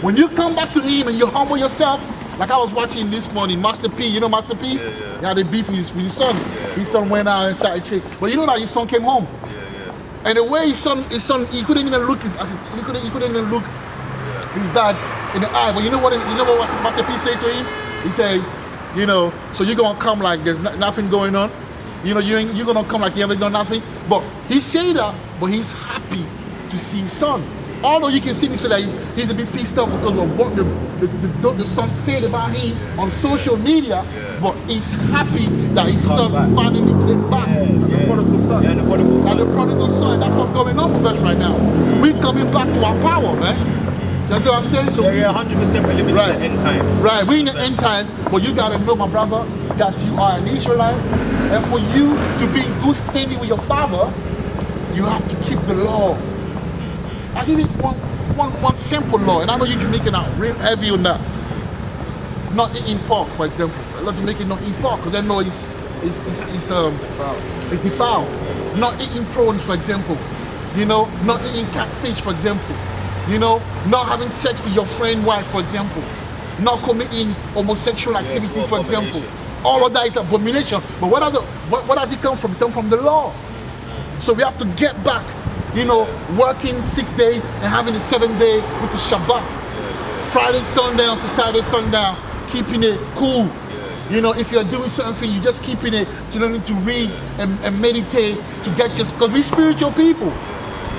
When you come back to him and you humble yourself, like I was watching this morning, Master P, you know Master P? He had a beef with his son. His son went out and started cheating. But you know that his son came home. And the way his son, he couldn't even look he couldn't even look his dad in the eye. But you know what Master P said to him? He said, you know, so you're gonna come like there's nothing going on. You know, you're gonna come like you haven't done nothing. But he said that, but he's happy to see his son. Although you can see this feel like he's a bit pissed off because of what the son said about him on social media, but he's happy that his son finally came back. The prodigal son. Yeah, the prodigal And son. the prodigal son, that's what's going on with us right now. We're coming back to our power, man. That's what I'm saying. So Yeah, 100% we're living Right. in the end times. Right, we're in the end time, but you gotta know, my brother, that you are an Israelite, and for you to be in good standing with your father, you have to keep the law. I'll give you one simple law, and I know you can make it out real heavy on that. Not eating pork, for example. I love to make it not eat pork, because I know it's defiled. Not eating prawns, for example. You know, not eating catfish, for example. You know, not having sex with your friend's wife, for example. Not committing homosexual activity, it's for example. abomination. All of that is abomination. But what does it come from? It comes from the law. So we have to get back, you know, working 6 days and having the 7th day, which is Shabbat. Friday sundown to Saturday sundown, keeping it cool. You know, if you're doing something, you're just keeping it. You don't need to read and meditate to get your, because we're spiritual people.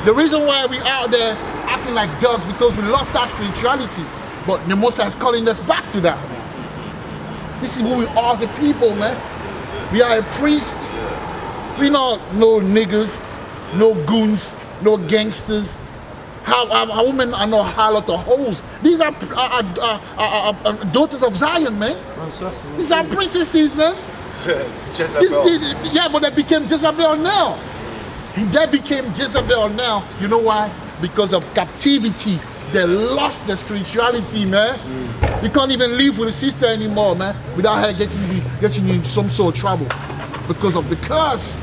The reason why we out there acting like dogs because we lost our spirituality. But the Most High is calling us back to that. This is who we are as a people, man. We are a priest. We're not no niggas, no goons, no gangsters. Our women are no harlot or hoes. These are daughters of Zion, man. These are princesses, man. Jezebel. Yeah, but they became Jezebel now. They became Jezebel now. You know why? Because of captivity. They lost their spirituality, man. You can't even live with a sister anymore, man, without her getting you in some sort of trouble because of the curse.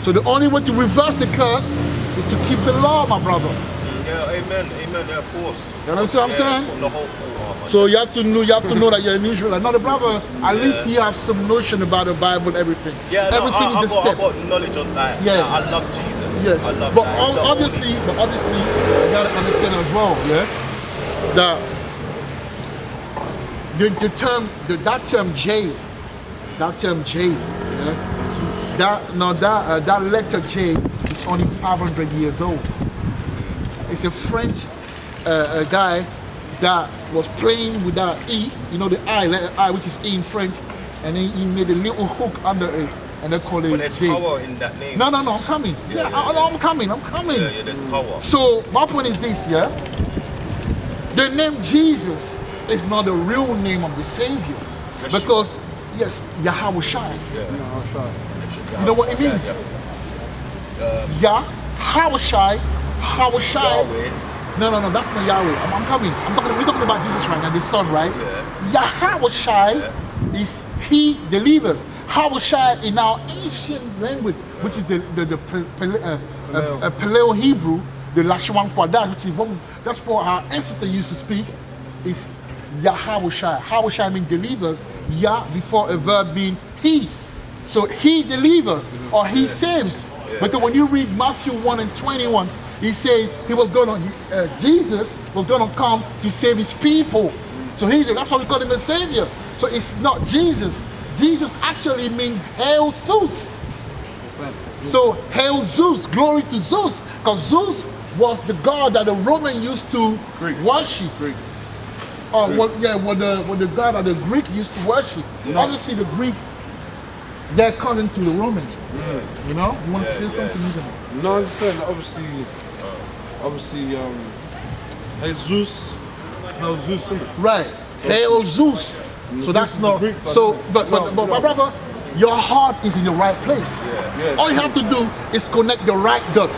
So the only way to reverse the curse is to keep the law, my brother. Yeah, amen, yeah, of course. You understand what I'm saying? put the whole full armor. So you have to know that you're an Israelite. Not a brother. At least you have some notion about the Bible and everything. Yeah, no, everything is a step. I've got knowledge on that. Yeah. Yeah, I love Jesus. Yes, I love but that. obviously, you gotta understand as well, yeah, that that term J, yeah, that letter J is only 500 years old. It's a French guy that was playing with that E, you know, the I, letter I, which is E in French, and then he made a little hook under it, and they call it But there's J. power in that name. No, I'm coming. Yeah, I'm coming. Yeah, there's power. So my point is this, yeah. The name Jesus is not the real name of the Savior, Yeshua. because yes, Yahweh Shai. You know what it means? Yahweh Shai. Yahweh. No, that's not Yahweh. I'm coming. We're talking about Jesus right now, the Son, right? Yeah. Yahweh Shai is He delivers. Hawashai in our ancient language, which is the Paleo Hebrew, the Lashwan Quadat, which is that's what our ancestors used to speak, is Yahweh. Hawashai means delivers. Yah before a verb being He. So He delivers or He saves. Because when you read Matthew 1:21, He says Jesus was going to come to save His people. So that's why we call Him a Savior. So it's not Jesus. Jesus actually means Hail Zeus. So Hail Zeus, glory to Zeus, because Zeus was the god that the Roman used to worship. what the God that the Greek used to worship. Obviously, the Greek, they're cousin to the Romans. You know, you want to say something? Even? No, I'm just saying that obviously, Jesus, Hail Zeus, isn't it? Right. Hail Zeus. So that's is not. the Greek, So, but but my brother, your heart is in the right place. Yeah. All you have to do is connect the right dot.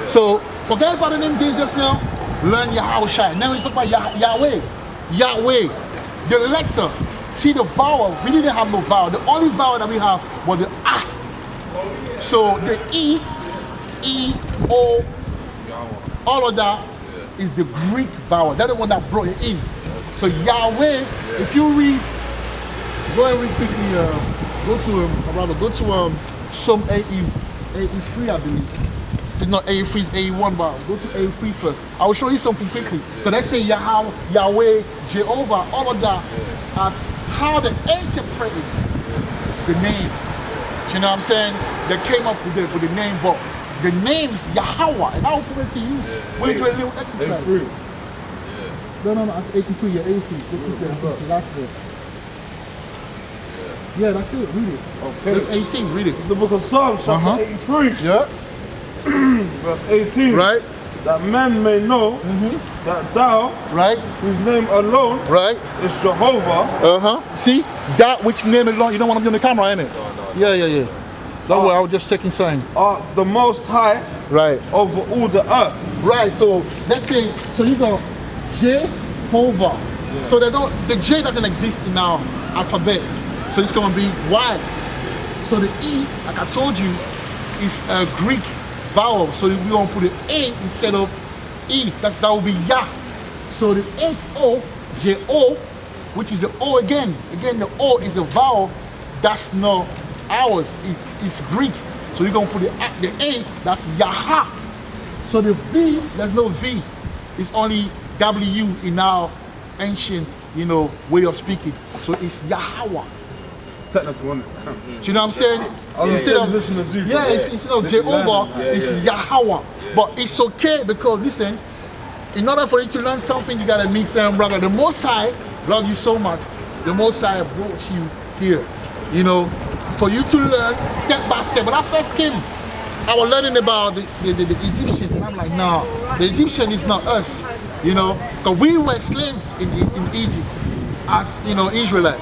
So forget about the name Jesus now. Learn Yahushua. Now we talk about Yahweh. Yahweh. The letter. See the vowel. We didn't have no vowel. The only vowel that we have was the ah. So the E, O, all of that is the Greek vowel. That's the one that brought it in. So Yahweh, if you read, go and read quickly, go to Psalm 83, I believe. If it's not 83, it's 81, but go to 83 first. I will show you something quickly. So let's say Yahweh, Jehovah, all of that, at how they interpreted the name. Do you know what I'm saying? They came up with the name, but the name is Yahweh, and I'll put it to you. We'll do a little exercise. 83. No, that's 83, yeah, 83. The last verse. Yeah, that's it, read it. Okay. Verse 18, read it. It's the book of Psalms, chapter 83, Yeah, verse 18. right, That men may know that thou, right, whose name alone right. is Jehovah, See, that which name alone, you don't want to be on the camera, innit? Yeah. Don't worry, I was just checking something. art the most high Right. over all the earth. Right, so let's say, so you go Jehovah. So the J doesn't exist in our alphabet. So it's gonna be Y. So the E, like I told you, is a Greek vowel. So we're gonna put an A instead of E. That will be Yah. So the H-O, J-O, which is the O again. Again, the O is a vowel. That's not ours. It's Greek. So we're gonna put the A, that's Yaha. So the V, there's no V. It's only W in our ancient, way of speaking. So it's Yahweh. Technical, isn't it? Do you know what I'm saying? Instead of instead of Jehovah, it's Yahweh. But it's okay because listen, in order for you to learn something, you gotta meet some brother. The Most High loves you so much. The Most High brought you here. For you to learn step by step. When I first came, I was learning about the Egyptians, and I'm like, nah, the Egyptian is not us, because we were enslaved in Egypt as Israelite.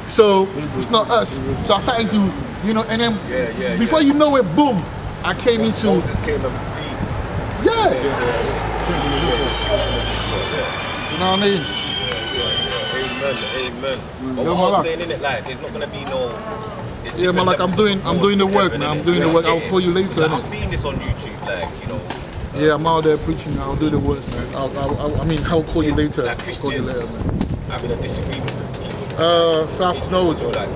So it's not us. So I started to, and then before you know it, boom, I came into. Moses came and freed. Yeah. You know what I mean? Amen. But what I was saying, innit, like, there's not gonna be no. Yeah, man, like I'm doing the work, man. I'm doing the work. I'll call you later. Like, I've seen this on YouTube, Yeah, I'm out there preaching. I'll do the work. I'll call you later. Like Call you later, Christians man. having a disagreement with people. South knows. So Like,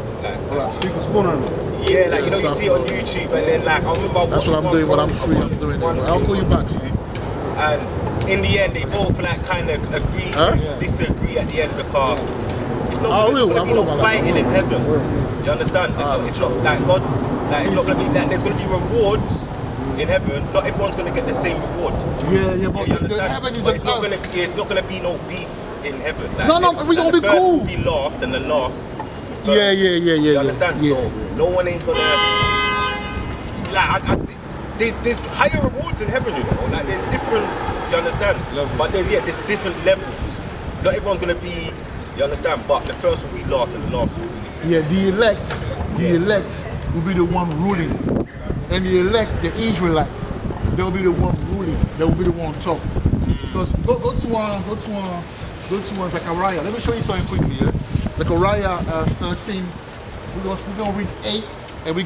speak the spoon on it. yeah, like, you see it on YouTube, and then, like, I remember That's what I'm doing. When I'm free, I'm doing it. I'll call you back. And in the end, they both, like, kind of agree, disagree at the end, because it's not going to be no fighting in heaven. You understand? It's not like God's, like, it's not going to be that. There's going to be rewards in heaven. Not everyone's going to get the same reward. Yeah, but You the understand? heaven is But a it's not going to. It's not going to be no beef in heaven. Like, No, we're gonna be the first cool. will be lost, and the last. Yeah. You understand? Yeah. So no one ain't gonna. Like, there's higher rewards in heaven, Like, there's different. You understand? But there's different levels. Not everyone's gonna be. You understand? But the first will be last, and the last will be. Yeah, the elect will be the one ruling, and the elect, the Israelites, they'll be the one ruling. They will be the one top. Because go to Zechariah. Let me show you something quickly. Yeah? Zechariah 13. We're gonna read 8, and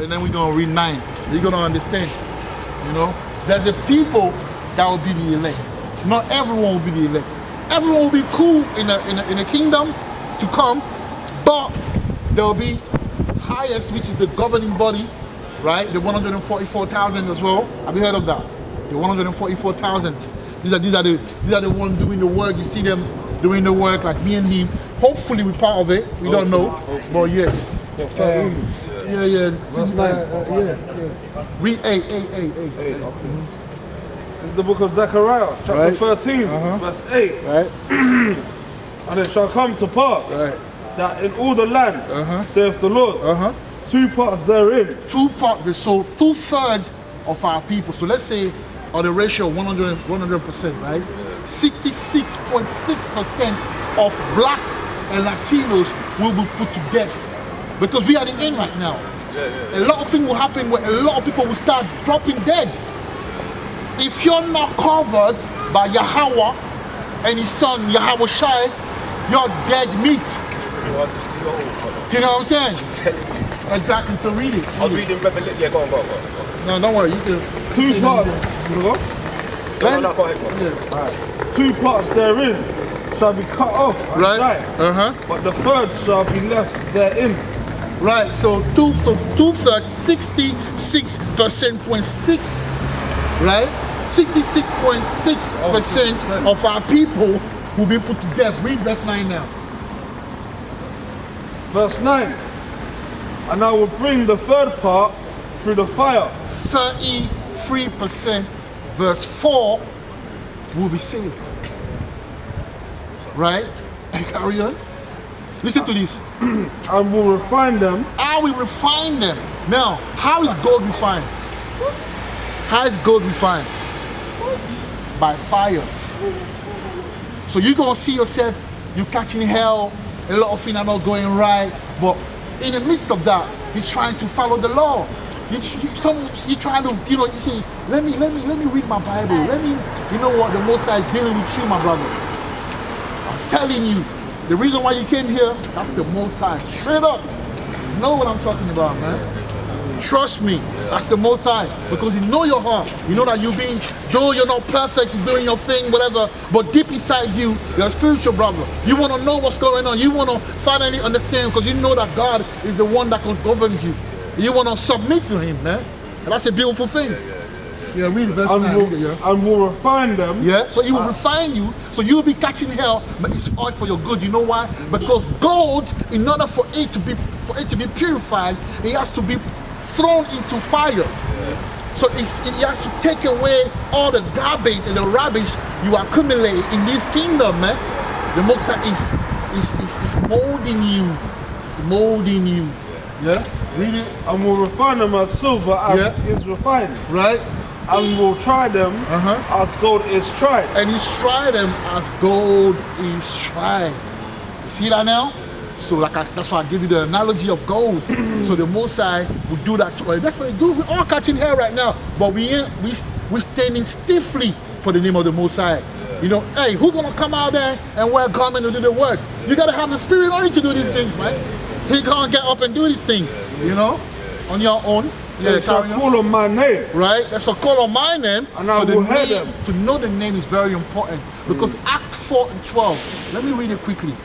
then we're gonna read 9. You're gonna understand. There's a people that will be the elect. Not everyone will be the elect. Everyone will be cool in a kingdom to come, but there will be highest, which is the governing body, right? The 144,000 as well. Have you heard of that? The 144,000. These are the ones doing the work. You see them doing the work, like me and him. Hopefully we're part of it. We don't know, but yes. Yeah. Read 8. It's the book of Zechariah, chapter Right. 13, verse 8. Right. And it shall come to pass Right. that in all the land, saith the Lord, 2 parts therein. 2 parts, so 2/3 of our people. So let's say on the ratio of 100%, right? 66.6% of blacks and Latinos will be put to death because we are the end right now. A lot of things will happen where a lot of people will start dropping dead. If you're not covered by Yahweh and his son Yahweh Shai, you're dead meat. Do you know what I'm saying? Exactly, so read it. I was reading Revelation. Yeah, go on. No, don't worry, you can. 2 parts. You know? Go on, go ahead. Alright. 2 parts therein shall be cut off and Right. die, but the third shall be left therein. Right, so 2/3, 66.6, right? 66.6% of our people will be put to death. Read verse 9 now. Verse 9. And I will bring the third part through the fire. 33%, verse 4, will be saved. Right? And carry on. Listen to this. And will refine them. How we refine them. Now, how is gold refined? How is gold refined? By fire. So you're going to see yourself, you're catching hell, a lot of things are not going right, but in the midst of that, you're trying to follow the law. You're trying to, you say, let me read my Bible. You know what, the Most High is dealing with you, my brother. I'm telling you, the reason why you came here, that's the Most High. Straight up. You know what I'm talking about, man. Trust me, that's the Most High. Because you know your heart. You know that though you're not perfect, you're doing your thing, whatever, but deep inside you, you're a spiritual brother. You want to know what's going on. You want to finally understand because you know that God is the one that governs you. You want to submit to him, man. And that's a beautiful thing. Yeah, read verse 9. And will refine them. Yeah, so he will refine you, so you'll be catching hell, but it's all for your good. You know why? Because gold, in order for it to be purified, it has to be thrown into fire. So it has to take away all the garbage and the rubbish you accumulate in this kingdom, man. The Most High is molding you. It's molding you. Yeah? Read it. And will refine them as silver as is refined. Right? And will try them as gold is tried. And he's tried them as gold is tried. You see that now? So that's why I give you the analogy of gold. So the Most High will do that to us. That's what they do. We're all catching hell right now, but we're standing stiffly for the name of the Most High. You know, hey, who's gonna come out there and wear a garment to do the work? You gotta have the spirit on you to do these things, right? He can't get up and do this thing, you know, on your own. They shall call on my name. Right? That's a call on my name. And I will hear them. To know the name is very important because Act 4 and 12. Let me read it quickly.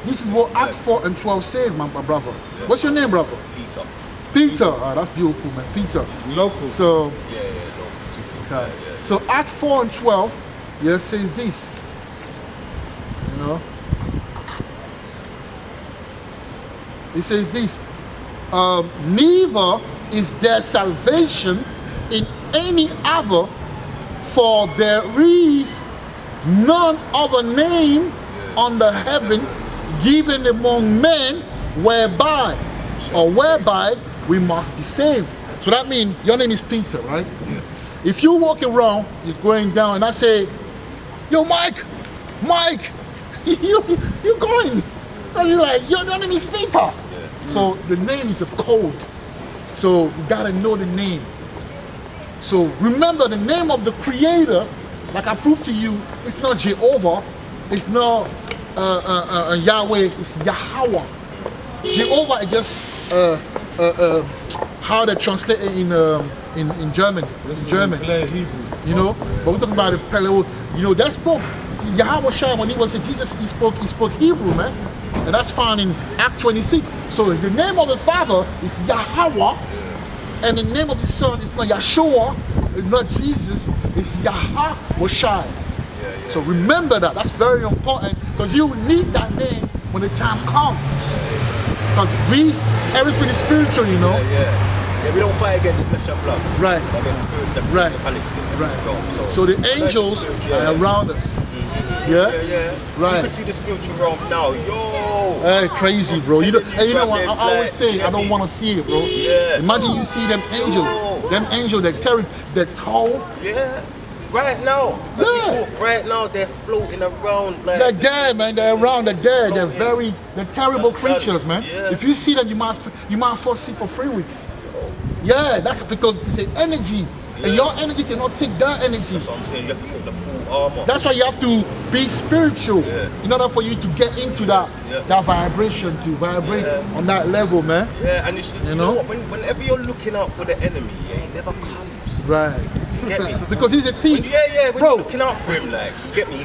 This is what Act 4 and 12 say, my brother. What's your name, brother? Peter. Peter. Oh, that's beautiful, man. Peter. Local. So, Yeah. so Act 4 and 12, says this. You know? It says this. Neither is there salvation in any other, for there is none other name under heaven given among men whereby we must be saved. So that means your name is Peter, right? If you walk around, you're going down, and I say, yo, Mike, you're going. And you're like, your name is Peter. So the name is a code. So you gotta know the name. So remember the name of the Creator, like I proved to you, it's not Jehovah, it's not Yahweh, it's Yahweh. Jehovah is just how they translate it in German. You know, but we're talking about the Paleo. You know, that spoke Yahweh Shai when he was in Jesus. He spoke Hebrew, man, and that's found in Act 26. So the name of the Father is Yahweh, and the name of the Son is not Yeshua, it's not Jesus, it's Yahweh Shai. So remember that. That's very important because you need that name when the time comes. Because everything is spiritual, you know. Yeah, we don't fight against flesh and blood. Right. But against spirits and Right. principalities. Right. So the angels are around us. Yeah? Right. You can see the spiritual realm now. Yo. Hey, crazy, bro. You know, hey, you know what? I always say I don't me? want to see it, bro. Yeah. Imagine you see them angels. Them angels, they're tall. Yeah. Right now. Yeah. Right now, they're floating around like. They're there, man. They're around. They're there. They're terrible creatures, man. Yeah. If you see them, you might fall sick for 3 weeks. Yeah, that's because it's an energy. And your energy cannot take that energy. That's what I'm saying. You have to put the full armor. That's why you have to be spiritual in order for you to get into that vibration, to vibrate on that level, man. Yeah, and you know what? Whenever you're looking out for the enemy, he never comes. Right. You get me? Because he's a thief. When bro. you're looking out for him, like, you get me? He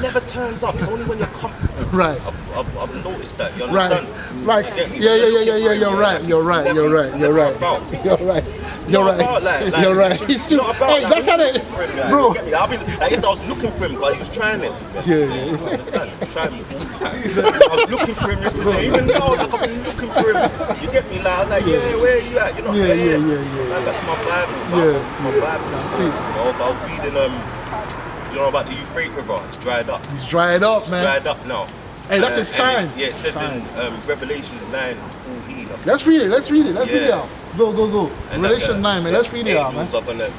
never turns up. It's only when you're comfortable. Right. I've noticed that. You Right. understand? Like, yeah. You're right. You're right. You're right. It's true. Hey, that's how they, bro. I guess I was looking for him because he was trying it. I was looking for him yesterday. Even though like, I've been looking for him. You get me? Like, I was like, where are you at? You're not there. I got to my Bible. My Bible. That's it. I was reading you know about the Euphrates River. It's dried up. He's dried up, man. Dried up now. Hey, that's a sign. Yeah, it says in Revelation 9:14. Let's read it. Let's read it out. Go. And Revelation 9, man. Let's read it out, man.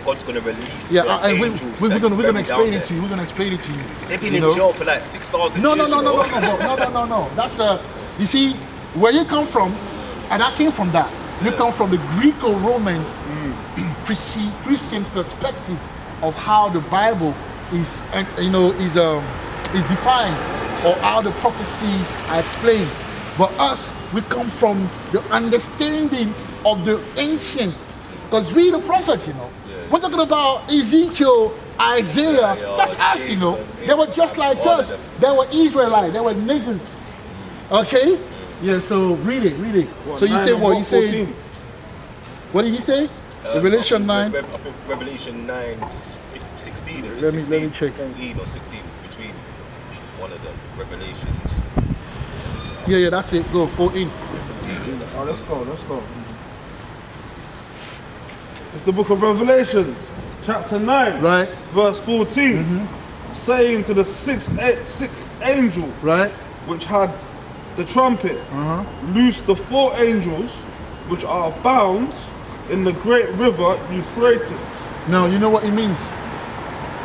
God's gonna release. Yeah, and angels we're gonna explain down it to you. We're gonna explain it to you. They've been in jail for like 6,000 No. years. No. That's you see, where you come from, and I came from that. You come from the Greco-Roman Christian perspective of how the Bible is defined, or how the prophecies are explained. But us, we come from the understanding of the ancient, because we the prophets, We're talking about Ezekiel, Isaiah, that's us, They were just like us. They were Israelites, they were niggas. Okay? Yeah, so read it. So you say what? You say, what did you say? Revelation 9? I think Revelation 9:16 is it? Let me check. 14 or 16, between one of them Revelations. Yeah, that's it. Go, 14. Oh, let's go. It's the book of Revelations, chapter 9, Right. verse 14, saying to the sixth angel, Right? which had the trumpet, loose the 4 angels which are bound in the great river Euphrates. No, you know what it means?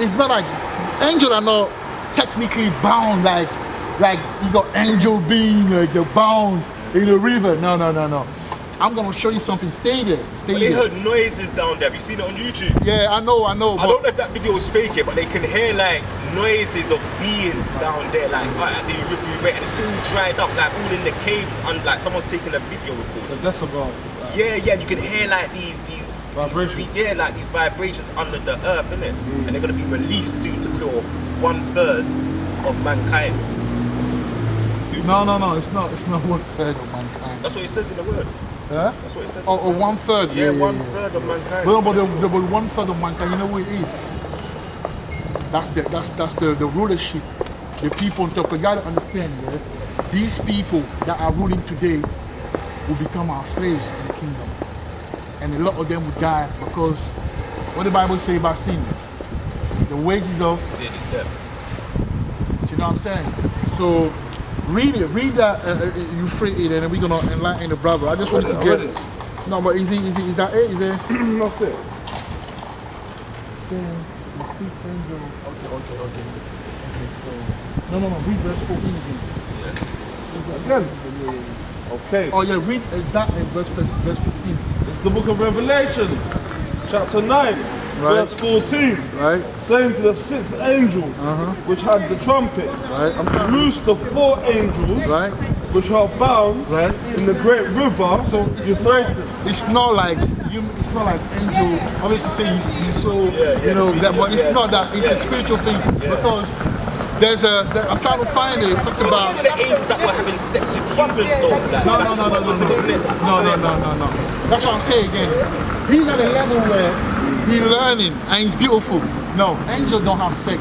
It's not like angels are not technically bound like you got angel being like they're bound in the river. No. I'm gonna show you something. Stay there. They heard noises down there. Have you seen it on YouTube? Yeah, I know. I don't know if that video is fake, but they can hear like noises of beings down there, like at the river, and it's all dried up, like all in the caves, and like someone's taking a video recording. The decibel. Yeah, you can hear like these vibrations. Like these vibrations under the earth, innit? And they're gonna be released soon to kill 1/3 of mankind. No, it's not 1/3 of mankind. That's what it says in the word. Huh? That's what it says. Or 1/3. Yeah, 1/3 of mankind. Well, but the 1/3 of mankind, you know what it is? That's the rulership. The people on top. You gotta understand, yeah? These people that are ruling today will become our slaves in the kingdom. And a lot of them will die because what the Bible say about sin? The wages of sin is death. You know what I'm saying? So read that Euphrates, and then we're gonna enlighten the brother. I just want to get it. No, but is that it? Is it? That's it. Saying the 6th angel. Okay. So, no. Read verse 14 again. Again. Okay. Oh yeah, read that in verse 15. It's the book of Revelation, chapter 9, verse 14. Right. Saying to the 6th angel, which had the trumpet, Right. loose the 4 angels, Right. which are bound Right. in the great river Euphrates. It's not like angel. Obviously, say you saw, that, but it's not that. It's a spiritual thing because I'm trying to find it. It talks about. The angels that were having sex with humans, though. Like, No. That's what I'm saying again. He's at a level where he's learning and he's beautiful. No, angels don't have sex.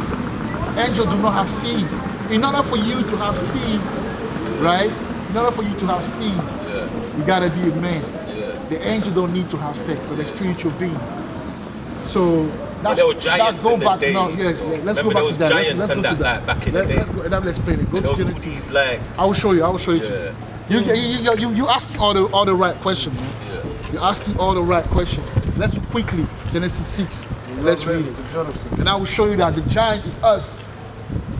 Angels do not have seed. In order for you to have seed, right? In order for you to have seed, you gotta be a man. The angels don't need to have sex, but they're spiritual beings. So But there were giants in the days. No, yeah, let's Remember go back there was to that. giants Let's and go to that like, back in the day. Let's go, let's explain it. Go And there to was all Genesis. these like, I will show you. To you asking all the right question, man. yeah. You're asking all the right question. Let's quickly Genesis 6. Let's read it. And I will show you that the giant is us.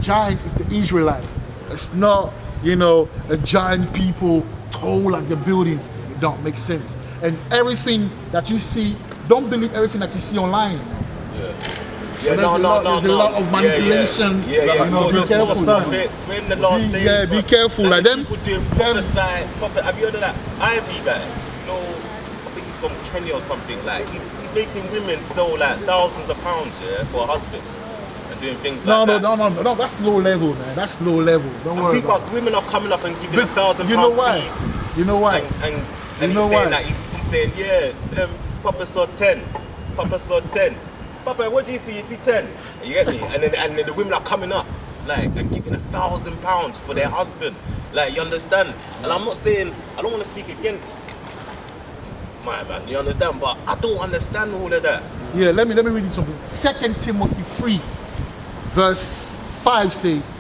Giant is the Israelite. It's not, a giant people tall like the building. It don't make sense. And everything that you see, don't believe everything that you see online. Yeah, There's a lot of manipulation. Yeah. Be careful. Prophets, in the last days. Be careful. Like them. People doing prophet. Have you heard of that Ivy guy? I think he's from Kenya or something. Like he's making women sell like thousands of pounds, for a husband, and doing things like that. No. That's low level, man. That's low level. Don't worry. Women are coming up and giving £1,000 seed. You know why? And he's saying that he's saying, Papa saw 10. Papa saw 10. Papa, what do you see? You see 10. You get me? And then the women are coming up, like, and giving £1,000 for their husband. Like, you understand? And I'm not saying, I don't want to speak against my man, you understand? But I don't understand all of that. Yeah, let me read you something. 2 Timothy 3, verse 5 says,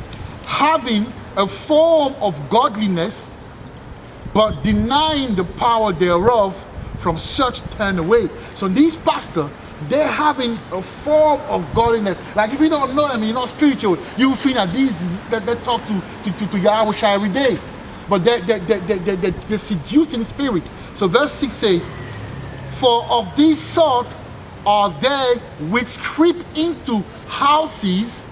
having a form of godliness, but denying the power thereof, from such turn away. So these pastors, they're having a form of godliness. Like if you don't know them, you're not spiritual, you think that they talk to Yahweh Shai every day. But they're seducing spirit. So verse 6 says, for of this sort are they which creep into houses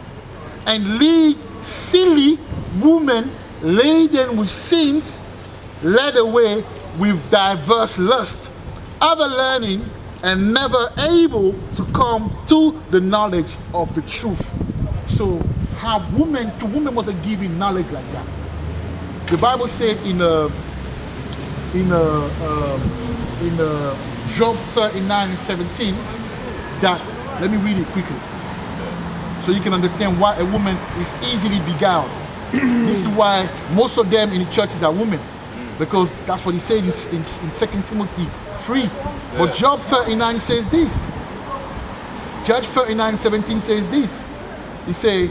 and lead silly women laden with sins, led away with diverse lust, other learning, and never able to come to the knowledge of the truth. So women wasn't giving knowledge like that. The Bible says in Job 39:17 that, let me read it quickly so you can understand why a woman is easily beguiled. This is why most of them in the churches are women, because that's what he said in 2 Timothy 3. But Job 39 says this. Job 39:17 says this. He say,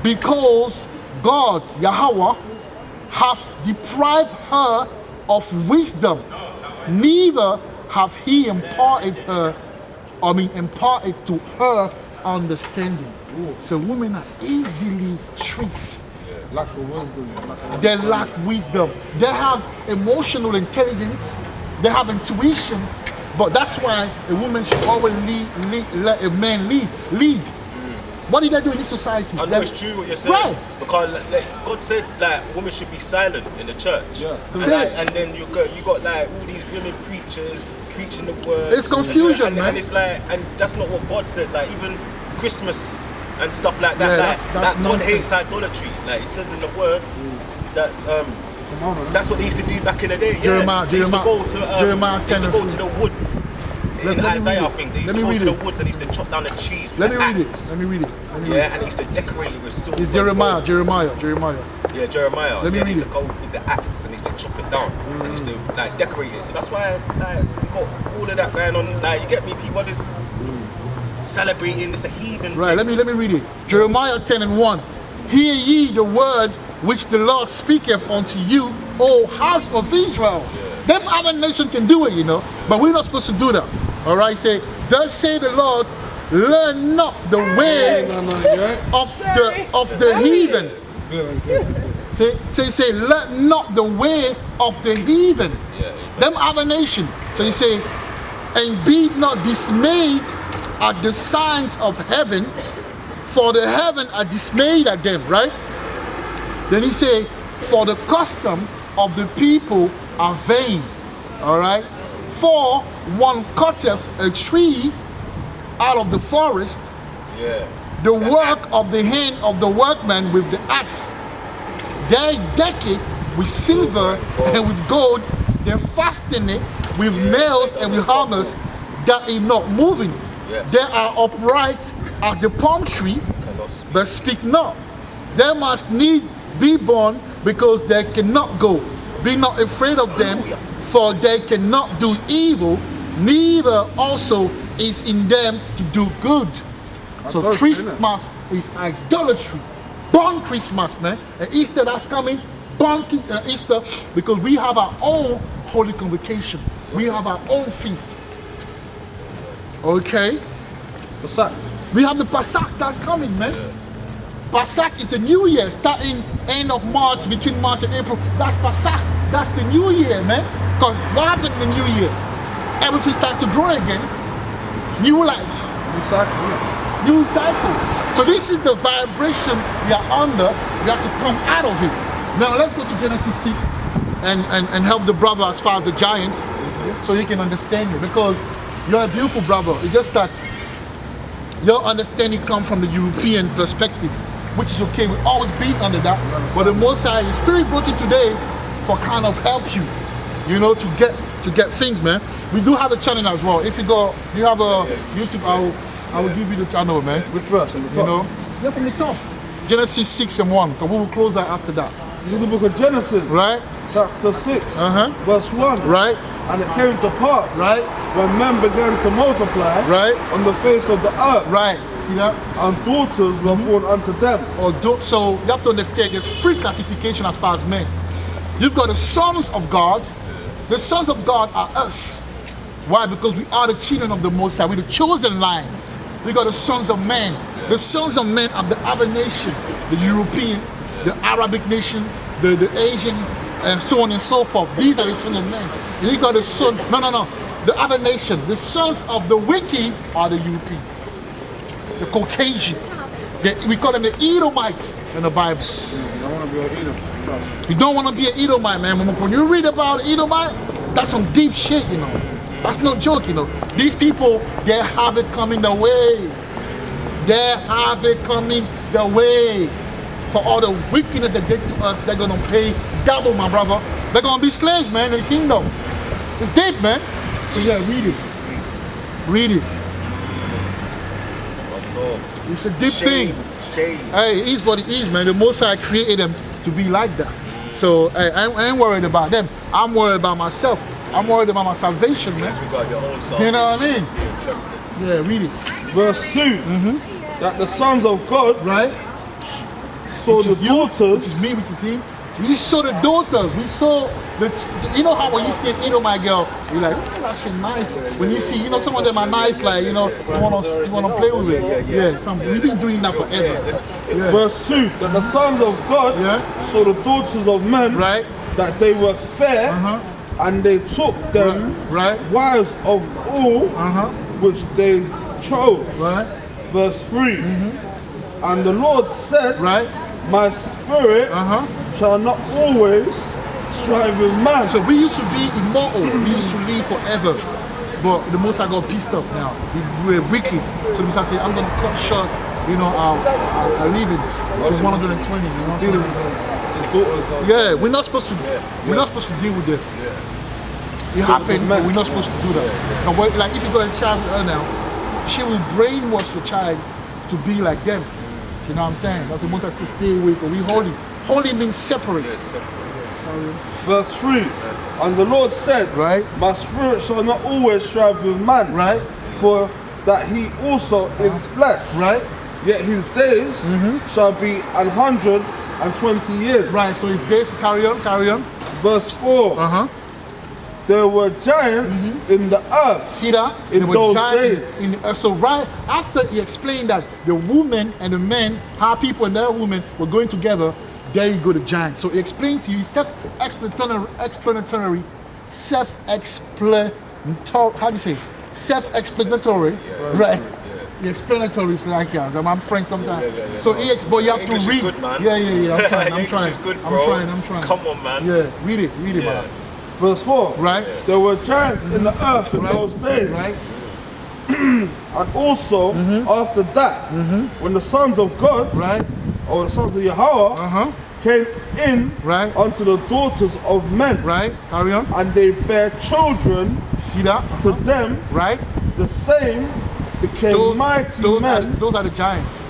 because God, Yahweh, hath deprived her of wisdom, neither have he imparted to her understanding. So women are easily tricked. Lack of wisdom. They lack wisdom. They have emotional intelligence. They have intuition. But that's why a woman should always let a man lead. What did they do in this society? I know it's true what you're saying. Right. Because God said that women should be silent in the church. Yeah. And then you got like all these women preachers preaching the word. It's confusion, and, man. And it's like, and that's not what God said. Like even Christmas and stuff like that. Yeah, like, that's that God nonsense. hates idolatry. Like it says in the word that that's what they used to do back in the day. They used to go to the woods. In Isaiah, I think they used to go to the woods and they used to chop down the trees with Let me an read axe. it. And they used to decorate it with silver. It's Jeremiah. Yeah, Jeremiah. Let me They read used it. to go with the axe and they used to chop it down. And they used to like decorate it. So that's why we got all of that going on. Like you get me, people just celebrating. It's a heathen Right, thing. let me read it. Jeremiah 10:1. Hear ye the word which the Lord speaketh unto you, O house of Israel. Them other nations can do it, but we're not supposed to do that. All right, say, thus say the Lord, learn not the way of the heathen. Say, learn not the way of the heathen. Them other nation. So you say, and be not dismayed at the signs of heaven, for the heaven are dismayed at them, right? Then he say, for the custom of the people are vain. All right? For one cutteth a tree out of the forest, the work of the hand of the workman with the axe. They deck it with silver and with gold, they fasten it with nails and with hammers, that is not moving. They are upright as the palm tree, but speak not. They must need be born, because they cannot go. Be not afraid of them, for they cannot do evil, neither also is in them to do good. So Idolatry, Christmas is idolatry. Born Christmas, man. And Easter that's coming, born Easter, because we have our own holy convocation. We have our own feast. Okay? Pesach. We have the Pesach that's coming, man. Pesach is the new year, starting end of March, between March and April. That's Pesach. That's the new year, man. Because what happened in the new year? Everything starts to grow again. New life. New cycle. So this is the vibration we are under. We have to come out of it. Now let's go to Genesis 6 and help the brother as far as the giant, so he can understand you. Because you're a beautiful brother. It's just that your understanding comes from the European perspective, which is okay. We've always been under that. But the Most High, the Spirit brought you today for kind of help you, you know, to get things, man. We do have a channel as well. If you go, you have a YouTube, I will give you the channel, man. Which verse? On the top? You know, yeah, from the top. Genesis 6 and 1. So we will close that after that. This is the book of Genesis, Right? chapter 6, verse 1. Right? And it came to pass Right? when men began to multiply Right? on the face of the earth, Right. See that? and daughters were born unto them. So you have to understand there's three classification as far as men. You've got the sons of God. The sons of God are us. Why? Because we are the children of the Most High. We're the chosen line. We got the sons of men. The sons of men are the other nation, the European, the Arabic nation, the Asian, and so on and so forth. These are the sons of men. And you got the son. No. The other nation, the sons of the wicked are the European, the Caucasian. We call them the Edomites in the Bible. I want to be an Edom. You don't want to be an Edomite, man. When you read about Edomite, that's some deep shit, you know. That's no joke, you know. These people, they have it coming their way. They have it coming their way. For all the wickedness they did to us, they're going to pay double, my brother. They're going to be slaves, man, in the kingdom. It's deep, man. So yeah, read it. Read it. It's a deep thing. Hey, it is what it is, man. The Most High created them to be like that. So hey, I ain't worried about them. I'm worried about myself. I'm worried about my salvation, man. You got your own song. You know what I mean? Yeah, read it. Verse 2, that the sons of God Right? saw Which the is you, daughters which is me, which is him. We saw the daughters. We saw the. You know how when you see an Edomite girl, you're like, oh, that shit nice. When you see, you know, some of them are nice, like you know, you wanna play with it. Yeah. We've been doing that forever. Yeah. Verse 2, that the sons of God saw the daughters of men, Right? that they were fair, and they took them Right? wives of all which they chose. Right? Verse 3, and the Lord said, Right? my spirit shall not always strive with man. So we used to be immortal. We used to live forever. But the Most High got pissed off now. We were wicked. So the Most High said, I'm going to cut short, you know, our living to 120. You know? Yeah, we're not supposed to. We're not supposed to deal with it. It happened, but we're not supposed to do that. Now, like if you got a child with her now, she will brainwash the child to be like them. You know what I'm saying? But the Most High said, stay away, but we holy. Holy means separate. Verse 3, and the Lord said, Right? my spirit shall not always strive with man, Right? for that he also is flesh. Right? Yet his days shall be 120 years. Right. So it's this. Carry on. Verse 4, there were giants in the earth. See that? In There were those giants days. so right after he explained that the woman and the men, how people and their women were going together, there you go, the giants. So he explained to you, self-explanatory, how do you say? Self-explanatory, right? The explanatory is like, yeah, I'm French sometimes. So, but you have English to is read. good, man. Yeah, I'm English trying. is good, bro. I'm trying. Come on, man. Yeah, read it, man. Verse 4, Right? there were giants in the earth in those days. Right? And also, after that, when the sons of God, Right? or the sons of Yahweh, came in Right? unto the daughters of men, Right? Carry on. and they bare children See that? to them, Right? the same became mighty men. Those are the giants.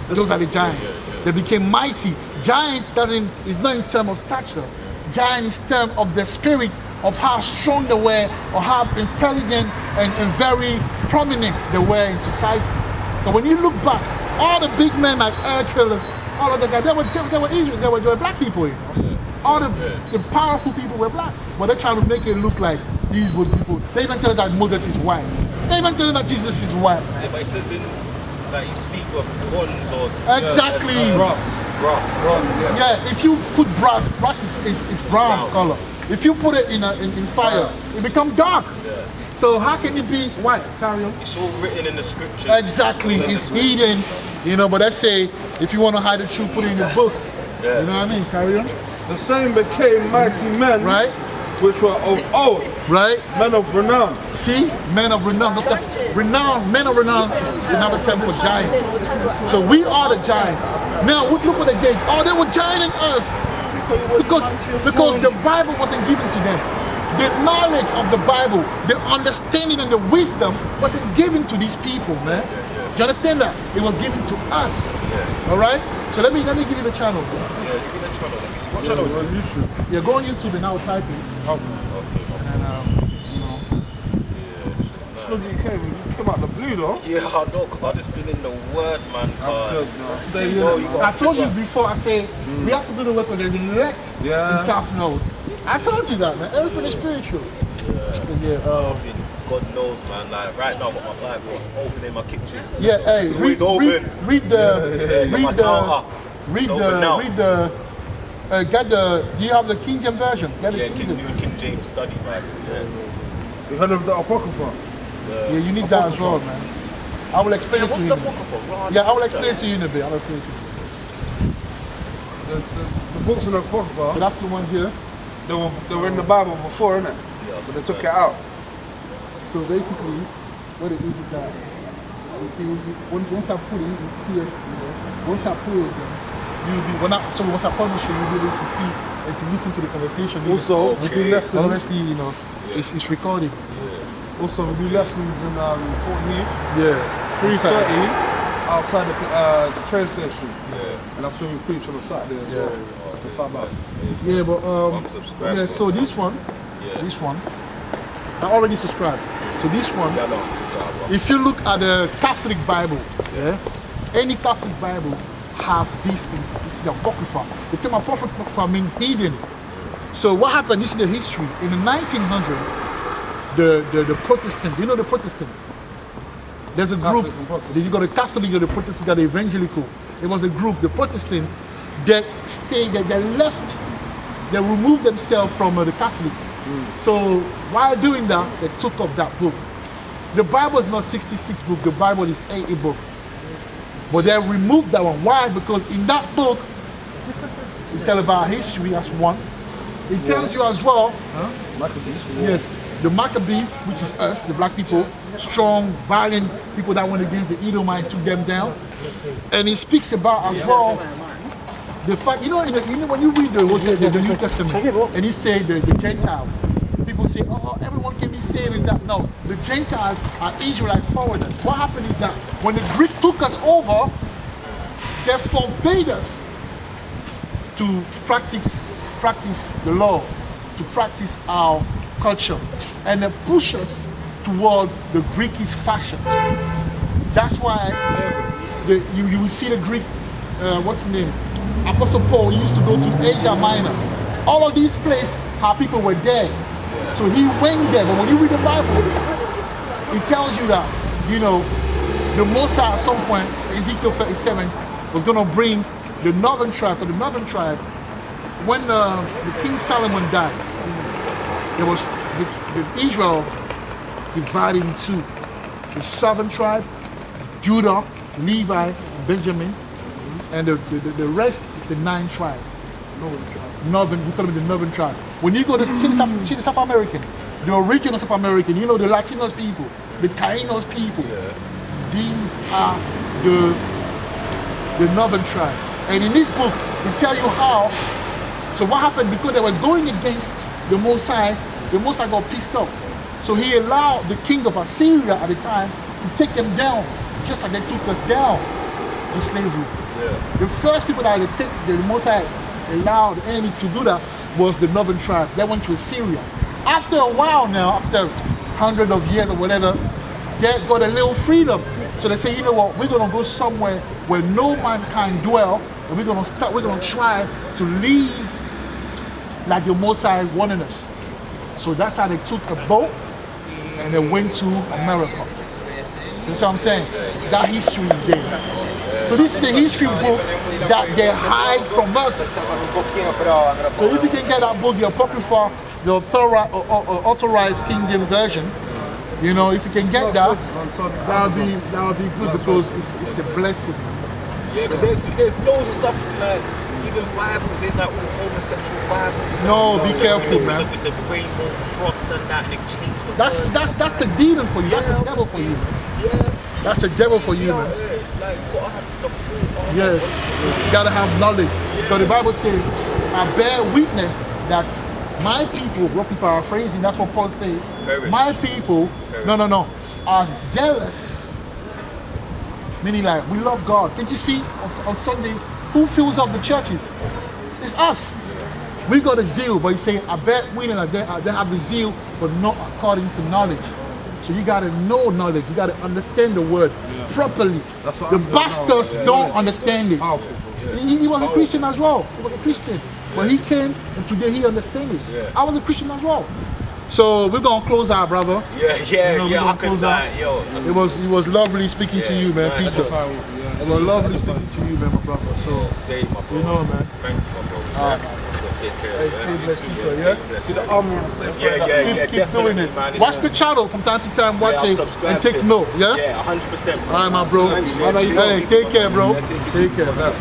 Those are the giants. They became mighty. Giant is not in terms of stature. Giant is term of the spirit of how strong they were or how intelligent and very prominent they were in society. But when you look back, all the big men like Hercules, all of the guys, they were Israel, they were black people. You know? All the powerful people were black. But they're trying to make it look like these were people. They even tell us that Moses is white. They even tell us that Jesus is white. Yeah, but it says in that his feet were bronze or Exactly. brass. Yeah, if you put brass is brown color. If you put it in fire, it becomes dark. Yeah. So how can it be white? Carry on. It's all written in the scriptures. Exactly, it's hidden, you know, but let's say if you want to hide the truth, put it in the book. Yeah. You know what I mean? Carry on. The same became mighty men, Right? which were of old, Right? men of renown. See? Men of renown. Renown, men of renown is another term for giant. So we are the giant. Now look what they did. Oh, they were giant in earth. Because the Bible wasn't given to them. The knowledge of the Bible, the understanding and the wisdom wasn't given to these people, man. Do you understand that? It was given to us. All right? So let me give you the channel. Yeah, give me the channel. Let me see. What channel is On it? YouTube. Yeah, go on YouTube and I'll type it. And you know. Look, you came out the blue though. Yeah, I know, because I've just been in the word, man. Good, man. Stay in No, it, you man. I told you before, I said we have to do the work when there's elect Yeah. in South Node. I told you that, man. Everything is spiritual. I mean, God knows, man. Like right now, I've got my Bible open in my kitchen. Yeah, hey, It's always open. read It's on my counter. It's open now. Do you have the King James version? Get the Yeah, King James. New King James Study Bible. Yeah. You heard of the Apocrypha? Yeah, you need that as well, man. I will explain it What's to the you. Apocrypha? Yeah, I will explain it to you in a bit. I'll explain it to you. The books in the So Apocrypha, that's the one here. they were in the Bible before, innit? Yeah, But they took it out. So basically, what it is that once I put it, you see us, you know, once I put it, then you'll be, once I publish it, you'll be able to see and to listen to the conversation. Also, we do lessons. Obviously, you know, it's recorded. Also, we do lessons in Fort Heath, Yeah. 3:30 outside the train station. Yeah. And that's when we preach on a Saturday as well. The Sabbath. Yeah, but subscribe yeah. to So this one, I already subscribed. So this one, Yeah, no, it's a God, if you look at the Catholic Bible, any Catholic Bible have this in the Apocrypha. The term Apocrypha means hidden. So what happened? This is the history. In the 1900s, the Protestant, you know the Protestants? There's a group, Catholic and Protestant. you got the Catholic, you got the Protestant, you got the Evangelical. It was a group, the Protestant, that stayed, that they left, they removed themselves from the Catholic. So while doing that, they took up that book. The Bible is not 66 book, the Bible is 80 book. But they removed that one. Why? Because in that book, it tells about history as one. It tells you as well, yes, the Maccabees, which is us, the black people, strong, violent people that went against the Edomites, took them down. And it speaks about as well the fact, you know, when you read the New Testament, and he said the Gentiles, people say, oh, everyone can be saved in that. No, the Gentiles are Israelite foreigners. What happened is that when the Greeks took us over, they forbade us to practice the law, to practice our culture, and they push us toward the Greekish fashion. That's why you will see the Greek, what's the name? Apostle Paul used to go to Asia Minor. All of these places, how people were there. So he went there. But when you read the Bible, it tells you that, you know, the Mosai at some point, Ezekiel 37, was going to bring the northern tribe, when the King Solomon died, there was the Israel divided in two. The southern tribe, Judah, Levi, Benjamin, and the rest is the 9 tribe. Northern, we call them the northern tribe. When you go to see the South American, the original South American, you know, the Latinos people, the Tainos people, these are the northern tribe. And in this book, we tell you how, so what happened, because they were going against the Mosai got pissed off. So he allowed the king of Assyria at the time to take them down, just like they took us down to slavery. The first people that the Mosai allowed the enemy to do that was the northern tribe. They went to Assyria. after a while now, after hundreds of years or whatever, they got a little freedom. So they say, you know what, we're gonna go somewhere where no man can dwell, and we're gonna try to live like the Most High wanted us. So that's how they took a boat and they went to America. You know what I'm saying? That history is there. So this is the history book that they hide from us. So if you can get that book, the Apocrypha, the authorized King James Version, you know, if you can get that, that'll be good because it's a blessing. Yeah, because there's loads of stuff like even Bibles. There's like all homosexual Bibles. No, be careful, man. With the rainbow cross and that, and they change the That's the demon for you. That's the devil for you. Yeah. That's the devil for you, man. It's like you gotta have the full. Yes, you gotta have knowledge. Because the Bible says, I bear witness that my people, roughly paraphrasing, that's what Paul says. My people, no, are zealous. Meaning like, we love God. Can't you see on Sunday, who fills up the churches? It's us. We got a zeal, but you say, I bear witness that they have the zeal, but not according to knowledge. So you gotta know knowledge. You gotta understand the word properly. The bastards don't understand it. He was a Christian as well. He was a Christian. But he came and today he understands it. I was a Christian as well. So we're gonna close out, brother. Yeah. I could die, yo. It was lovely speaking to you, man, Peter. It was lovely speaking to you, man, my brother. So same, my bro. you know, man. Thank you, my bro. Take care of Stay blessed, Peter, yeah? Keep doing it. Man, Watch the channel from time to time. Watch it and take note. Yeah. Yeah, 100%. All right, my bro. Hey, take care, bro. Take care.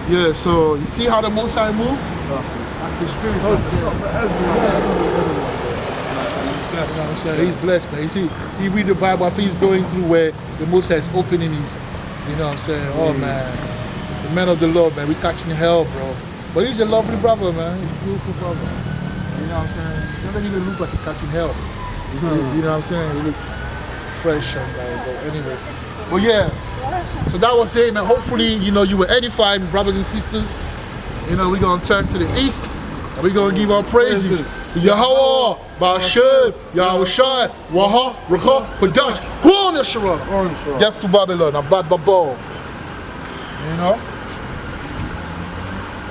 Yeah. So you see how the Most High move? That's the spirit. He's blessed, man. You see, he read the Bible. I think he's going through where the Most High is opening his. You know what I'm saying? Oh man, the man of the Lord, man. We catching hell, bro. But he's a lovely brother, man. He's a beautiful brother. You know what I'm saying? He doesn't even look like he's catching hell. You know what I'm saying? He look fresh and like, but anyway. But yeah. So that was it, man. Hopefully, you know, you were edified, brothers and sisters. You know, we're gonna turn to the east and we're gonna give our praises to Yahweh, Ba'ashem, Yahushai, Waha, Rakha, Padash, Horn Yeshua, Death to Babylon, Abad Babal. You know?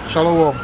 Shalom.